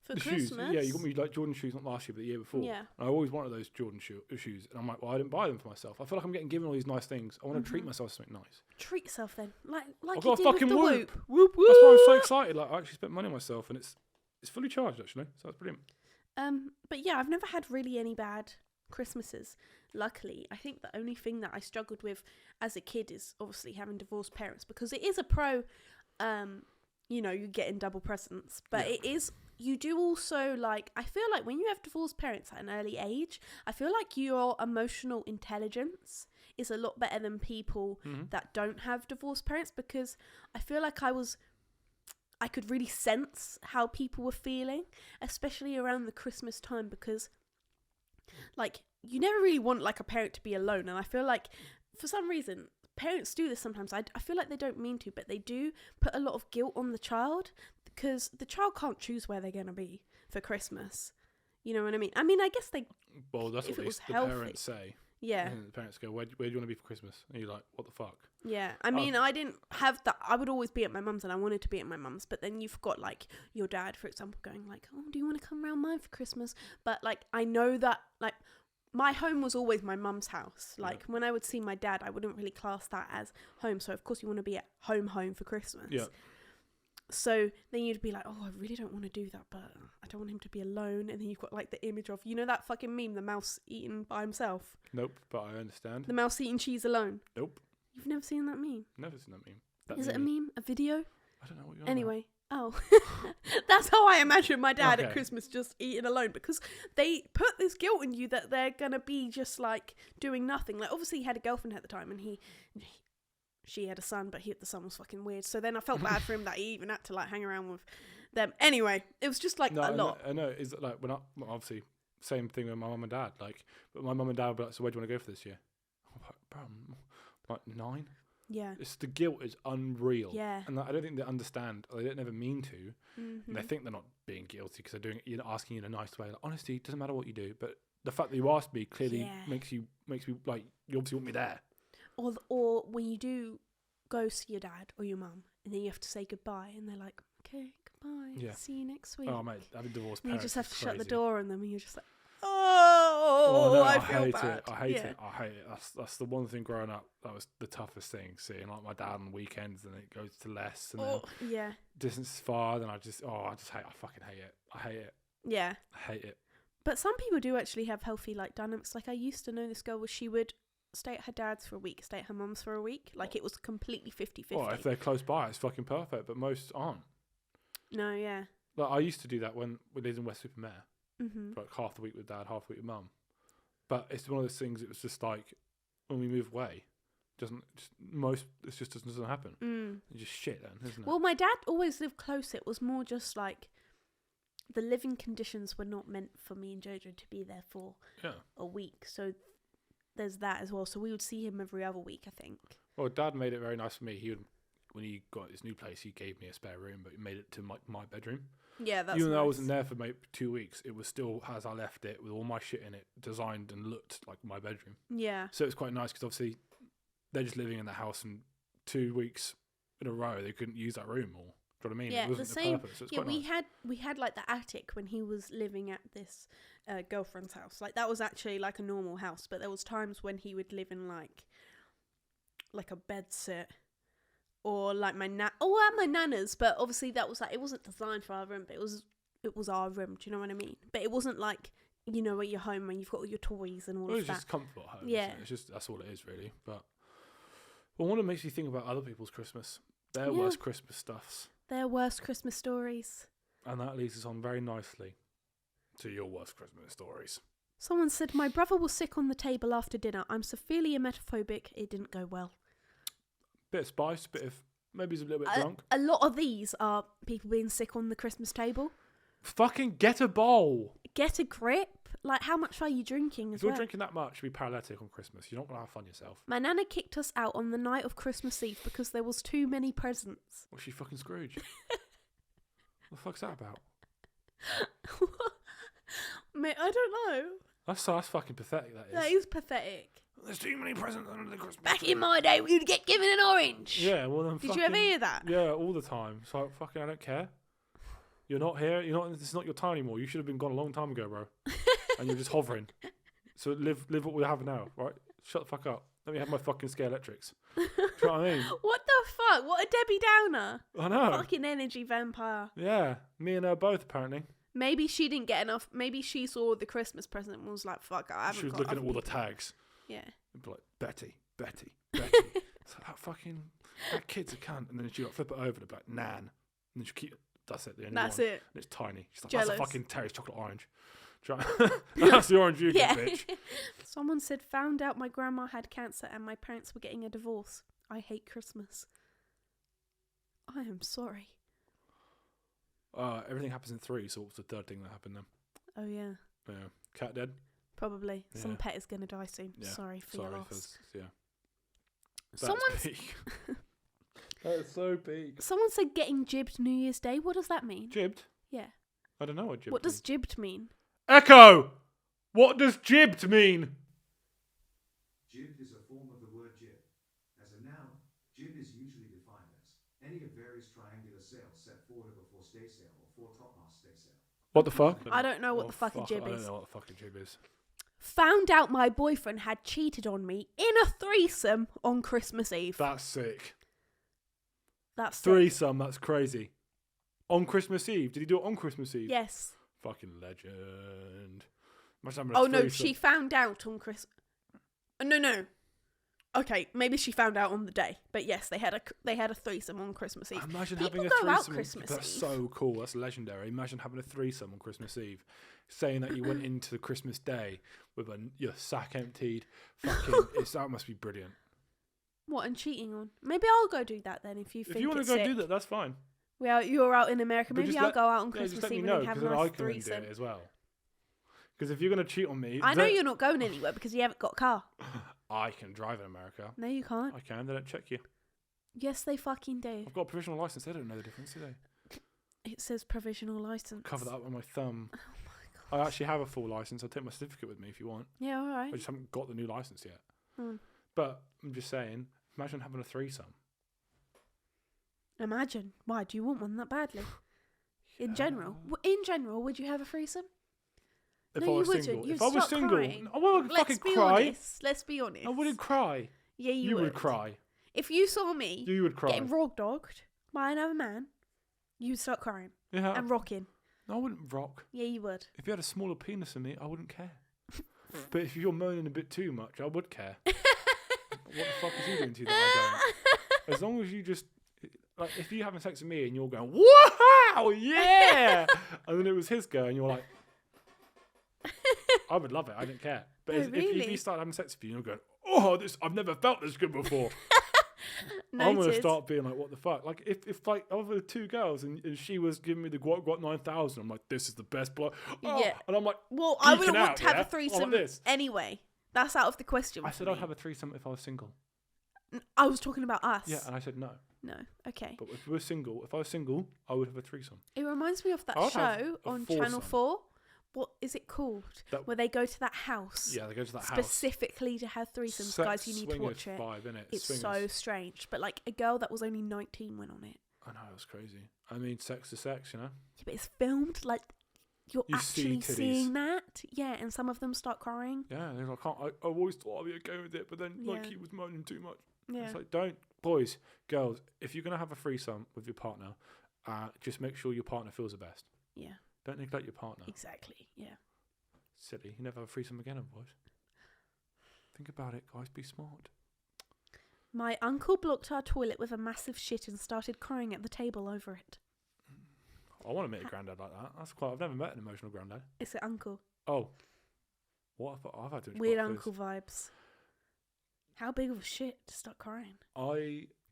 For the Christmas? Shoes. Yeah, you got me like Jordan shoes, not last year, but the year before. Yeah. And I always wanted those Jordan shoes. And I'm like, well, I didn't buy them for myself. I feel like I'm getting given all these nice things. I want to treat myself to something nice. Treat yourself then. Like I've you got did a fucking with the Whoop. Whoop. That's why I'm so excited. Like, I actually spent money on myself, and it's fully charged, actually. So that's brilliant. But yeah, I've never had really any bad Christmases. Luckily, I think the only thing that I struggled with as a kid is obviously having divorced parents, because it is a pro, you're getting double presents, but it is, you do also, like, I feel like when you have divorced parents at an early age, I feel like your emotional intelligence is a lot better than people that don't have divorced parents, because I feel like I could really sense how people were feeling, especially around the Christmas time, because like you never really want like a parent to be alone, and I feel like for some reason parents do this sometimes. I feel like they don't mean to, but they do put a lot of guilt on the child, because the child can't choose where they're going to be for Christmas. You know what I mean? I mean, I guess they. Well, that's what the parents say. Yeah. And the parents go, where do you want to be for Christmas? And you're like, what the fuck? Yeah. I mean, I didn't have that. I would always be at my mum's, and I wanted to be at my mum's. But then you've got like your dad, for example, going like, oh, do you want to come around mine for Christmas? But like, I know that like my home was always my mum's house. Like when I would see my dad, I wouldn't really class that as home. So of course you want to be at home for Christmas. Yeah. So then you'd be like, oh, I really don't want to do that, but I don't want him to be alone. And then you've got like the image of, that fucking meme, the mouse eating by himself. Nope, but I understand. The mouse eating cheese alone. Nope. You've never seen that meme? Never seen that meme. Is it a meme? A video? I don't know what you're Anyway. Oh, that's how I imagine my dad at Christmas, just eating alone, because they put this guilt in you that they're going to be just like doing nothing. Like obviously he had a girlfriend at the time, and she had a son, but the son was fucking weird. So then I felt bad for him that he even had to like hang around with them. Anyway, it was just like a lot. I know. Is like when obviously same thing with my mum and dad. Like, but my mum and dad would be like, so where do you want to go for this year? I'm like, bro, like 9. Yeah. It's the guilt is unreal. Yeah. And I don't think they understand, or they don't never mean to. Mm-hmm. And they think they're not being guilty because they're doing it, asking you in a nice way. Like, honestly, it doesn't matter what you do, but the fact that you asked me clearly makes me like, you obviously want me there. Or when you do go see your dad or your mum, and then you have to say goodbye, and they're like, okay, goodbye, see you next week. Oh mate, having divorced parents, you just have to shut the crazy. door on them, and you're just like, no, I feel bad. I hate it. That's the one thing growing up, that was the toughest thing, seeing like my dad on weekends, and it goes to less, and then distance is far, then I fucking hate it. I hate it. Yeah. I hate it. But some people do actually have healthy like dynamics. Like I used to know this girl where she would stay at her dad's for a week, stay at her mum's for a week. Like it was completely 50-50. Well, if they're close by, it's fucking perfect, but most aren't. No, yeah. Like I used to do that when we lived in West Supermare. For like half the week with dad, half the week with mum. But it's one of those things, it was just like, when we move away, it just doesn't happen. It's just shit then, isn't it? Well, my dad always lived close. It was more just like, the living conditions were not meant for me and Jojo to be there for a week. So there's that as well. So we would see him every other week, I think. Well, Dad made it very nice for me. When he got his new place, he gave me a spare room, but he made it to my bedroom. Yeah, that's even though nice. I wasn't there for maybe 2 weeks, it was still as I left it with all my shit in it, designed and looked like my bedroom. Yeah. So it was quite nice because obviously they're just living in the house, and 2 weeks in a row they couldn't use that room, or Do you know what I mean? Yeah, it wasn't the same. purpose. So it's Yeah, quite nice. we had like the attic when he was living at this girlfriend's house. Like that was actually like a normal house, but there was times when he would live in like a bed sit, or like at my nana's. But obviously that was like, it wasn't designed for our room, but it was our room. Do you know what I mean? But it wasn't like, you know, at your home when you've got all your toys and all of It's that. just comfort home. Yeah. Isn't it? It's just, that's all it is really. But what makes you think about other people's Christmas? Their worst Christmas stuffs. Their worst Christmas stories. And that leads us on very nicely to your worst Christmas stories. Someone said, my brother was sick on the table after dinner. I'm severely emetophobic. It didn't go well. Bit of spice, maybe he's a little bit drunk. A lot of these are people being sick on the Christmas table. Fucking get a bowl. Get a grip. Like, how much are you drinking as If you're well? drinking that much, be paralytic on Christmas. You're not going to have fun yourself. My nana kicked us out on the night of Christmas Eve because there was too many presents. Was she fucking Scrooge? What the fuck's that about? Mate, I don't know. That's fucking pathetic, that is. That is pathetic. There's too many presents under the Christmas Back tree. in my day, we would get given an orange. Yeah, well then Did you ever hear that? Yeah, all the time. So fucking I don't care. You're not here. This is not your time anymore. You should have been gone a long time ago, bro. And you're just hovering. So live what we have now, right? Shut the fuck up. Let me have my fucking scare electrics. Do you know what I mean? What the fuck? What a Debbie Downer. I know. Fucking energy vampire. Yeah, me and her both apparently. Maybe she didn't get enough. Maybe she saw the Christmas present and was like, fuck, I haven't She was got looking at other all the people. tags. Yeah. It'd be like, Betty. It's like, that kid's a cunt. And then she got flip it over to be like, Nan. And then she keep, that's it. The only That's one. it. And it's tiny. She's like, Jealous. that's a fucking Terry's chocolate orange. That's the orange you get, bitch. Someone said, found out my grandma had cancer and my parents were getting a divorce. I hate Christmas. I am sorry. Everything happens in 3, so what's the third thing that happened then? Oh, yeah. Yeah. Cat dead? Probably. Yeah. Some pet is going to die soon. Yeah. Sorry for your loss. Yeah. Someone Peak. That is so peak. Someone said getting jibbed New Year's Day. What does that mean? Jibbed? Yeah. I don't know what jibbed What does means. jibbed mean? Echo! What does jibbed mean? Jibbed is a form of the word jib. As a noun, jib is usually defined as any of various triangular sails set forward of a forestaysail or foretopmast staysail. What the fuck? I don't know what the fucking jib I is. don't know what the fucking jib is. Found out my boyfriend had cheated on me in a threesome on Christmas Eve. That's sick. That's sick. Threesome, that's crazy. On Christmas Eve? Did he do it on Christmas Eve? Yes. Fucking legend. Imagine having a Oh no, threesome. she found out on No. Okay, maybe she found out on the day, but yes, they had a threesome on Christmas Eve. Imagine People having a go threesome. out Christmas That's Eve. so cool. That's legendary. Imagine having a threesome on Christmas Eve, saying that you went into the Christmas day with your sack emptied. Fucking, that must be brilliant. What, and cheating on? Maybe I'll go do that then if you think If you want it's to go sick. do that, that's fine. Well, you're out in America. But Maybe just I'll let- go out on Yeah, just Christmas let me Eve know, and have because a then I nice can then do threesome. it as well. Because if you're going to cheat on me, I know you're not going anywhere because you haven't got a car. I can drive in America. No, you can't. I can. They don't check you. Yes, they fucking do. I've got a provisional license. They don't know the difference, do they? It says provisional license. Cover that up on my thumb. Oh my god. I actually have a full license. I'll take my certificate with me if you want. Yeah, all I right. just haven't got the new license yet. Mm. But I'm just saying, imagine having a threesome. Imagine. Why do you want one that badly? In Yeah. general, in general, would you have a threesome? If No, I was you wouldn't. single. You'd If I was start single, crying. I wouldn't Let's fucking be cry. honest. Let's be honest. I wouldn't cry. Yeah, you would cry. If you saw me You would cry. getting raw dogged by another man, you'd start crying Yeah. and rocking. I wouldn't rock. Yeah, you would. If you had a smaller penis than me, I wouldn't care. But if you're moaning a bit too much, I would care. What the fuck is he doing to you that I don't? As long as you just, like, if you're having sex with me and you're going, wow, yeah! And then it was his girl and you're like, I would love it. I don't care. But Oh, if really? he started having sex with you and you're going, oh, I've never felt this good before. I'm going to Noted. start being like, what the fuck? Like, if like, I was with 2 girls and she was giving me the Guat 9000, I'm like, this is the best blood. Oh, Yeah. And I'm like, Well, I geeking wouldn't want out, to have yeah? a threesome Like this. anyway. That's out of the question. I for said I'd me. have a threesome if I was single. I was talking about us. Yeah, and I said no. No. Okay. But if I was single, I would have a threesome. It reminds me of that I'd have show a on foursome. Channel 4. What is it called? Where they go to that house. Yeah, they go to that house. Specifically to have threesomes. Guys, you need to watch it. Vibe, innit? It's Swingers. so strange. But like a girl that was only 19 went on it. I know, that's crazy. I mean, sex is sex, you know? Yeah, but it's filmed, like, you're You see actually titties. seeing that. Yeah, and some of them start crying. Yeah, they're like, I always thought I'd be okay with it, but then, like, Yeah. he was moaning too much. Yeah. It's like, boys, girls, if you're going to have a threesome with your partner, just make sure your partner feels the best. Yeah, Don't neglect your partner. exactly. Yeah. Silly. You never have a threesome again, boys. Think about it, guys. Be smart. My uncle blocked our toilet with a massive shit and started crying at the table over it. I want to meet a granddad like that. I've never met an emotional granddad. It's an uncle. Oh. What? I've had to Weird uncle vibes. How big of a shit to start crying?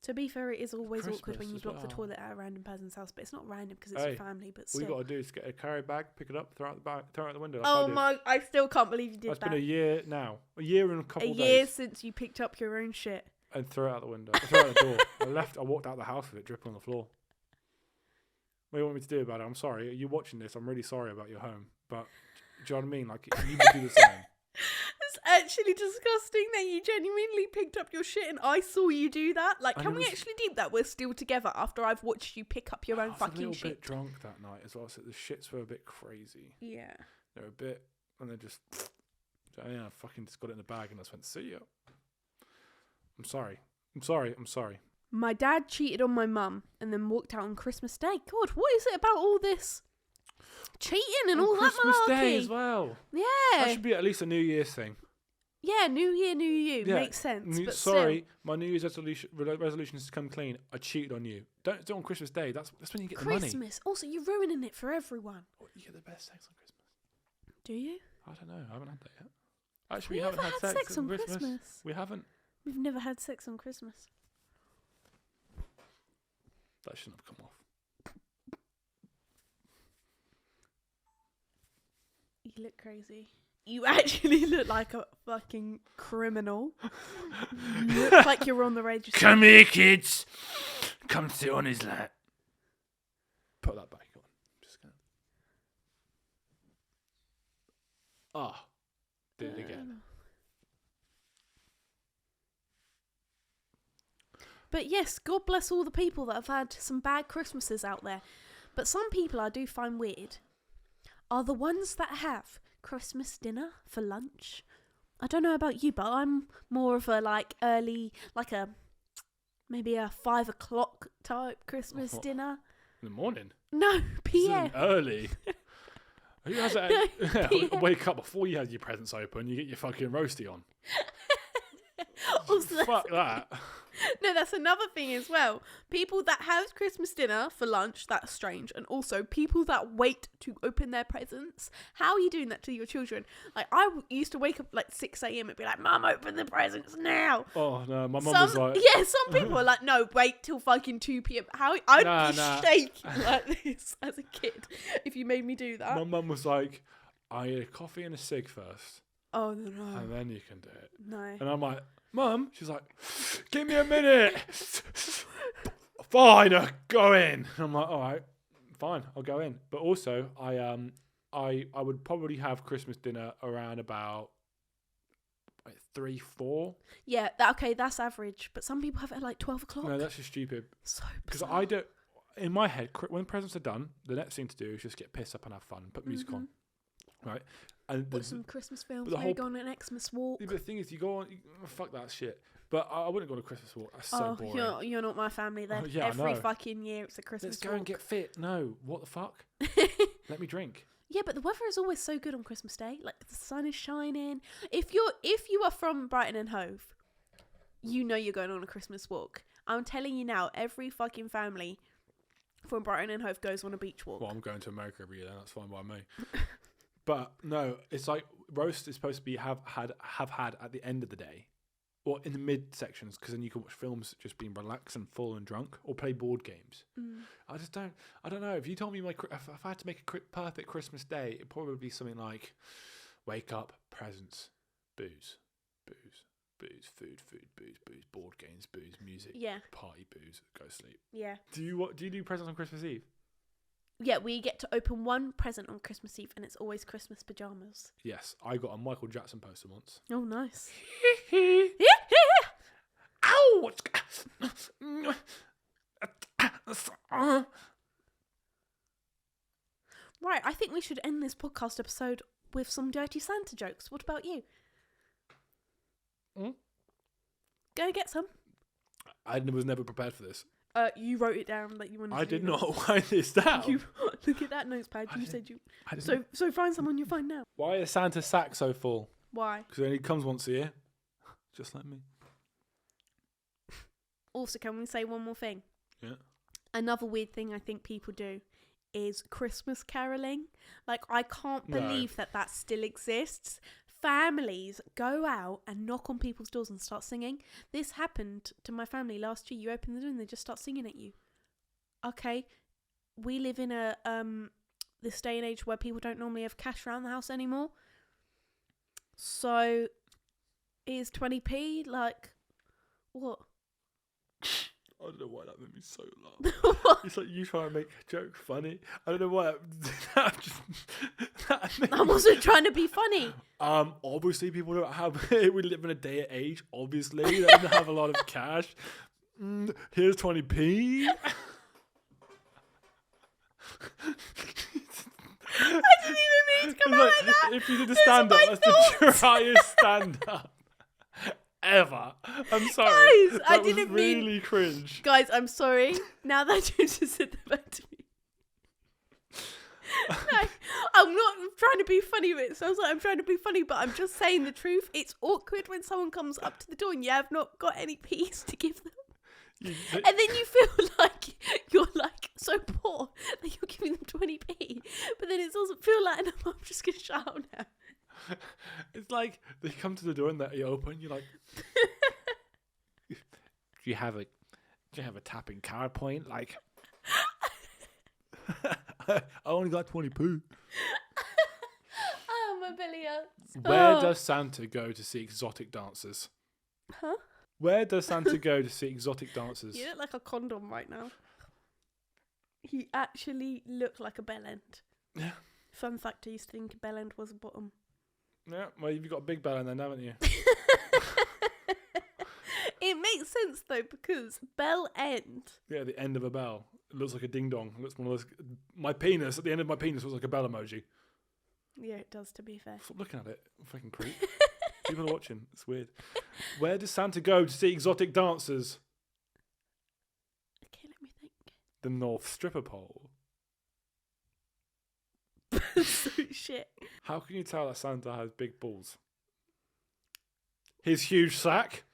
To be fair, it is always awkward when you Christmas as block the well. toilet at a random person's house, but it's not random because it's Hey, your family, but All still. you got to do is get a carry bag, pick it up, throw it out the back, throw it out the window. Like Oh I did. my, I still can't believe you did It's that. been a year now. A year and a couple A of year days. since you picked up your own shit. And throw it out the window. Throw it out the door. I walked out the house with it dripping on the floor. What do you want me to do about it? I'm sorry. Are you watching this? I'm really sorry about your home. But do you know what I mean? Like, you would do the same. It's actually disgusting that you genuinely picked up your shit and I saw you do that. Like, And can it we was- actually deep that we're still together after I've watched you pick up your own I was a fucking little shit? bit drunk that night as well, so the shits were a bit crazy. Yeah. They were a bit, and they just, so, yeah, I fucking just got it in the bag and I just went, see ya. I'm sorry. My dad cheated on my mum and then walked out on Christmas Day. God, what is it about all this cheating and all Christmas that malarkey? Day as well. That Yeah. should be at least a New Year's thing. Yeah, New Year, New You. Yeah, Makes sense. But sorry, my New Year's resolution is to come clean. I cheated on you. Don't do it on Christmas Day. That's when you get still. the money. Christmas. Also, you're ruining it for everyone. Oh, you get the best sex on Christmas. Do you? I don't know. I haven't had that yet. Actually, We we haven't never had had sex sex on Christmas. Christmas. We haven't. We've never had sex on Christmas. That shouldn't have come off. You look crazy. You actually look like a fucking criminal. You look like you're on the register. Come here, kids. Come sit on his lap. Put that back on. Just gonna. Did it again. But yes, God bless all the people that have had some bad Christmases out there. But some people I do find weird are the ones that have Christmas dinner for lunch. I don't know about you, but I'm more of a early, maybe a 5 o'clock type Christmas What? dinner. In the morning. No, This PM. isn't early. Who has that? No, PM. Wake up before you had your presents open. You get your fucking roasty on. Also, Fuck that. no, that's another thing as well. People that have Christmas dinner for lunch, that's strange. And also people that wait to open their presents. How are you doing that to your children? Like, used to wake up 6 a.m. and be like, Mum, open the presents now. Oh no, my mum was like, Yeah, some people are like, no, wait till fucking 2 p.m. I'd be shaking like this as a kid if you made me do that. my mum was like, I need a coffee and a cig first, Oh, no. and then you can do it. No. And I'm like, Mum, she's like, give me a minute. Fine, I'll go in. And I'm like, all right, fine, I'll go in. But also, I would probably have Christmas dinner around about 3, 4. Yeah, okay, that's average. But some people have it at 12 o'clock. No, that's just stupid. So Because bizarre. I don't. In my head, when presents are done, the next thing to do is just get pissed up and have fun, put music on, right? And Watch some Christmas films, the maybe go on an Xmas walk. But the thing is, you go on. Fuck that shit. But I wouldn't go on a Christmas walk. That's so boring. You're not my family then. Oh, yeah, I Every know. fucking year it's a Christmas Let's go walk. and get fit. No, what the fuck? Let me drink. Yeah, but the weather is always so good on Christmas Day. Like, the sun is shining. If you are from Brighton and Hove, you know you're going on a Christmas walk. I'm telling you now, every fucking family from Brighton and Hove goes on a beach walk. Well, I'm going to America every year. That's fine by me. But no, it's like roast is supposed to be have had at the end of the day, or in the mid sections, because then you can watch films just being relaxed and full and drunk, or play board games. I just don't. I don't know. If you told me if I had to make a perfect Christmas day, it'd probably be something like wake up, presents, booze, food, booze, board games, booze, music, Yeah. party, booze, go sleep. Yeah. Do you do presents on Christmas Eve? Yeah, we get to open one present on Christmas Eve, and it's always Christmas pajamas. Yes, I got a Michael Jackson poster once. Oh, nice. Ow! Right, I think we should end this podcast episode with some dirty Santa jokes. What about you? Go and get some. I was never prepared for this. You wrote it down that you wanted to I do did them. not write this down. You, look at that notepad. You said you... So find someone you find now. Why is Santa's sack so full? Why? Because he only comes once a year. Just like me. Also, can we say one more thing? Yeah. Another weird thing I think people do is Christmas caroling. Like, I can't believe that still exists. Families go out and knock on people's doors and start singing. This happened to my family last year. You open the door and they just start singing at you. Okay, we live in a this day and age where people don't normally have cash around the house anymore. So, is 20p like what? I don't know why that made me so laugh. It's like you try and make a joke funny. I don't know why. I wasn't trying to be funny. Obviously people don't have. We live in a day and age. Obviously, they don't have a lot of cash. Here's 20p. I didn't even mean to come out like that. If you did a stand up, that's the driest stand up ever. I'm sorry. Guys, I that was didn't really mean... cringe. Guys, I'm sorry. Now that you just said that back to me. No, I'm not trying to be funny, but it sounds like I'm trying to be funny, but I'm just saying the truth. It's awkward when someone comes up to the door and you have not got any peace to give them. And then you feel like you're like so poor that you're giving them 20p, but then it doesn't feel like enough. I'm just gonna shout now. It's like they come to the door and you open. You're like, do you have a tapping card point? Like, I only got 20p. Oh, my belly hurts. Where does Santa go to see exotic dancers? Huh? Where does Santa go to see exotic dancers? You look like a condom right now. You actually look like a bell end. Yeah. Fun fact, I used to think a bell end was a bottom. Yeah, well, you've got a big bell then, haven't you? It makes sense, though, because bell end... Yeah, the end of a bell. It looks like a ding-dong. It looks one of those... My penis, at the end of my penis, looks like a bell emoji. Yeah, it does, to be fair. Stop looking at it. Fucking creep. People are watching. It's weird. Where does Santa go to see exotic dancers? Okay, let me think. The North Stripper Pole. So shit. How can you tell that Santa has big balls? His huge sack?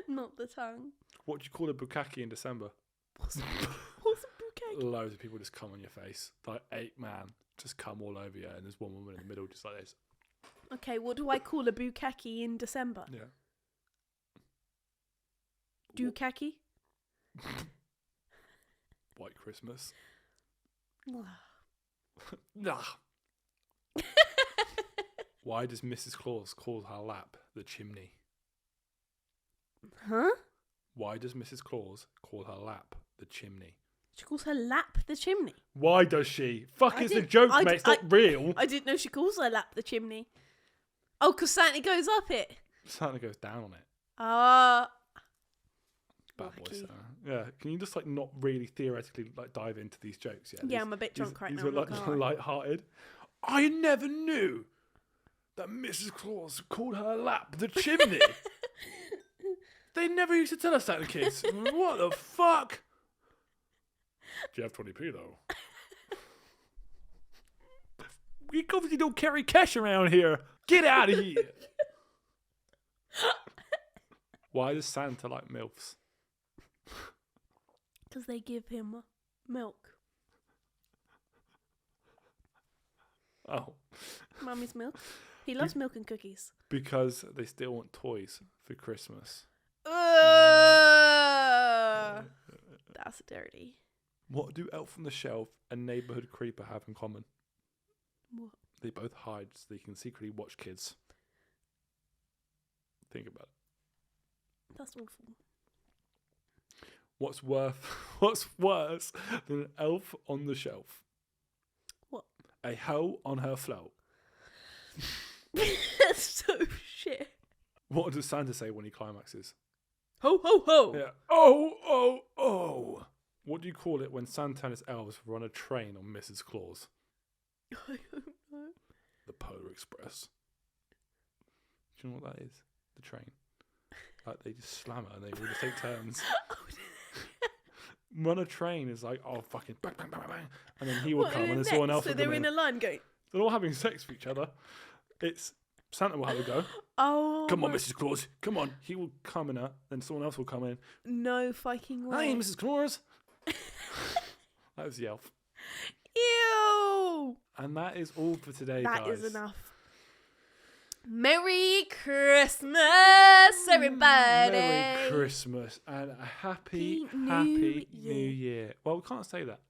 Not the tongue. What do you call a bukkake in December? What's a bouquet? Loads of people just come on your face. Like 8 man just come all over you, and there's one woman in the middle just like this. Okay, what do I call a bukkake in December? Yeah. Dukaki? White Christmas. Huh? Nah. Why does Mrs. Claus call her lap the chimney? Why does Mrs. Claus call her lap the chimney? She calls her lap the chimney. Why does she? Fuck, I it's a didn't- joke, I mate. d- It's not real. I didn't know she calls her lap the chimney. Oh, because Santa goes up it. Santa goes down on it. Ah. Bad boy Lucky. Santa. Yeah. Can you just like not really theoretically like dive into these jokes? Yeah, I'm a bit drunk right these now, were I'm not like gonna lie. light-hearted. I never knew that Mrs. Claus called her lap the chimney. They never used to tell us that, the kids. What the fuck? Do you have 20p though? We obviously don't carry cash around here. Get out of here. Why does Santa like MILFs? Because they give him milk. Oh. Mummy's milk. He loves milk and cookies. Because they still want toys for Christmas. That's dirty. What do Elf on the Shelf and Neighborhood Creeper have in common? What? They both hide so they can secretly watch kids. Think about it. That's awful. What's worse than an elf on the shelf? What? A hoe on her float. That's so shit. What does Santa say when he climaxes? Ho, ho, ho. Yeah. Oh, oh, oh. What do you call it when Santa and his elves run a train on Mrs. Claus? I don't know. The Polar Express. Do you know what that is? The train. Like they just slam it and they all just take turns. Run a train is like, oh, fucking bang, bang, bang, bang. And then he will come and then someone else so will they're come in a line going, They're all having sex with each other. It's Santa will have a go. oh. Come on, Mrs. Claus. Come on. He will come in, then someone else will come in. No fucking way. Hey, Mrs. Claus. That was the elf. Ew. And that is all for today, guys. That is enough. Merry Christmas, everybody. Merry Christmas and a happy New Year. Well, we can't say that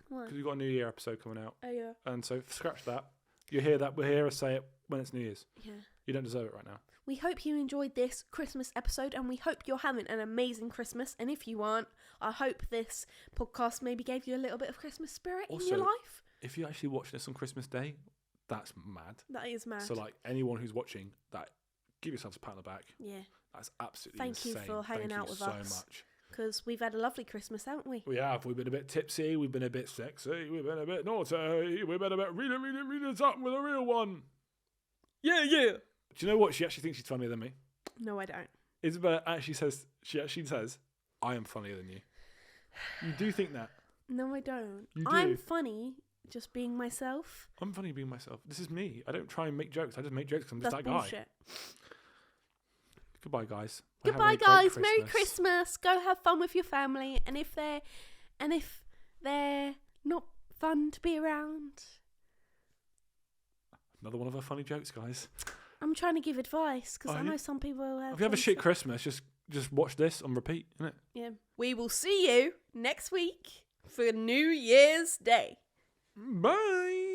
What? because we've got a New Year episode coming out. Oh, yeah. And so scratch that. You hear that? We'll hear us say it when it's New Year's. Yeah. You don't deserve it right now. We hope you enjoyed this Christmas episode and we hope you're having an amazing Christmas. And if you aren't, I hope this podcast maybe gave you a little bit of Christmas spirit in your life. If you actually watch this on Christmas Day, that's mad. That is mad. So, like, anyone who's watching that, give yourselves a pat on the back. Yeah. That's absolutely Thank insane. you for hanging out with us. Thank you so much. Because we've had a lovely Christmas, haven't we? We have. We've been a bit tipsy. We've been a bit sexy. We've been a bit naughty. We've been a bit read it up with a real one. Yeah, yeah. Do you know what? She actually thinks she's funnier than me. No, I don't. Isabella actually says, I am funnier than you. You do think that? No, I don't. You do. I'm funny just being myself. I'm funny being myself. This is me. I don't try and make jokes. I just make jokes because I'm just That's that bullshit. guy. Goodbye, guys. Goodbye, guys. Merry Christmas. Go have fun with your family. And if they're not fun to be around, Another one of our funny jokes, guys. I'm trying to give advice because I know some people have. If you have a shit Christmas, just watch this on repeat, innit? Yeah. We will see you next week for New Year's Day. Bye.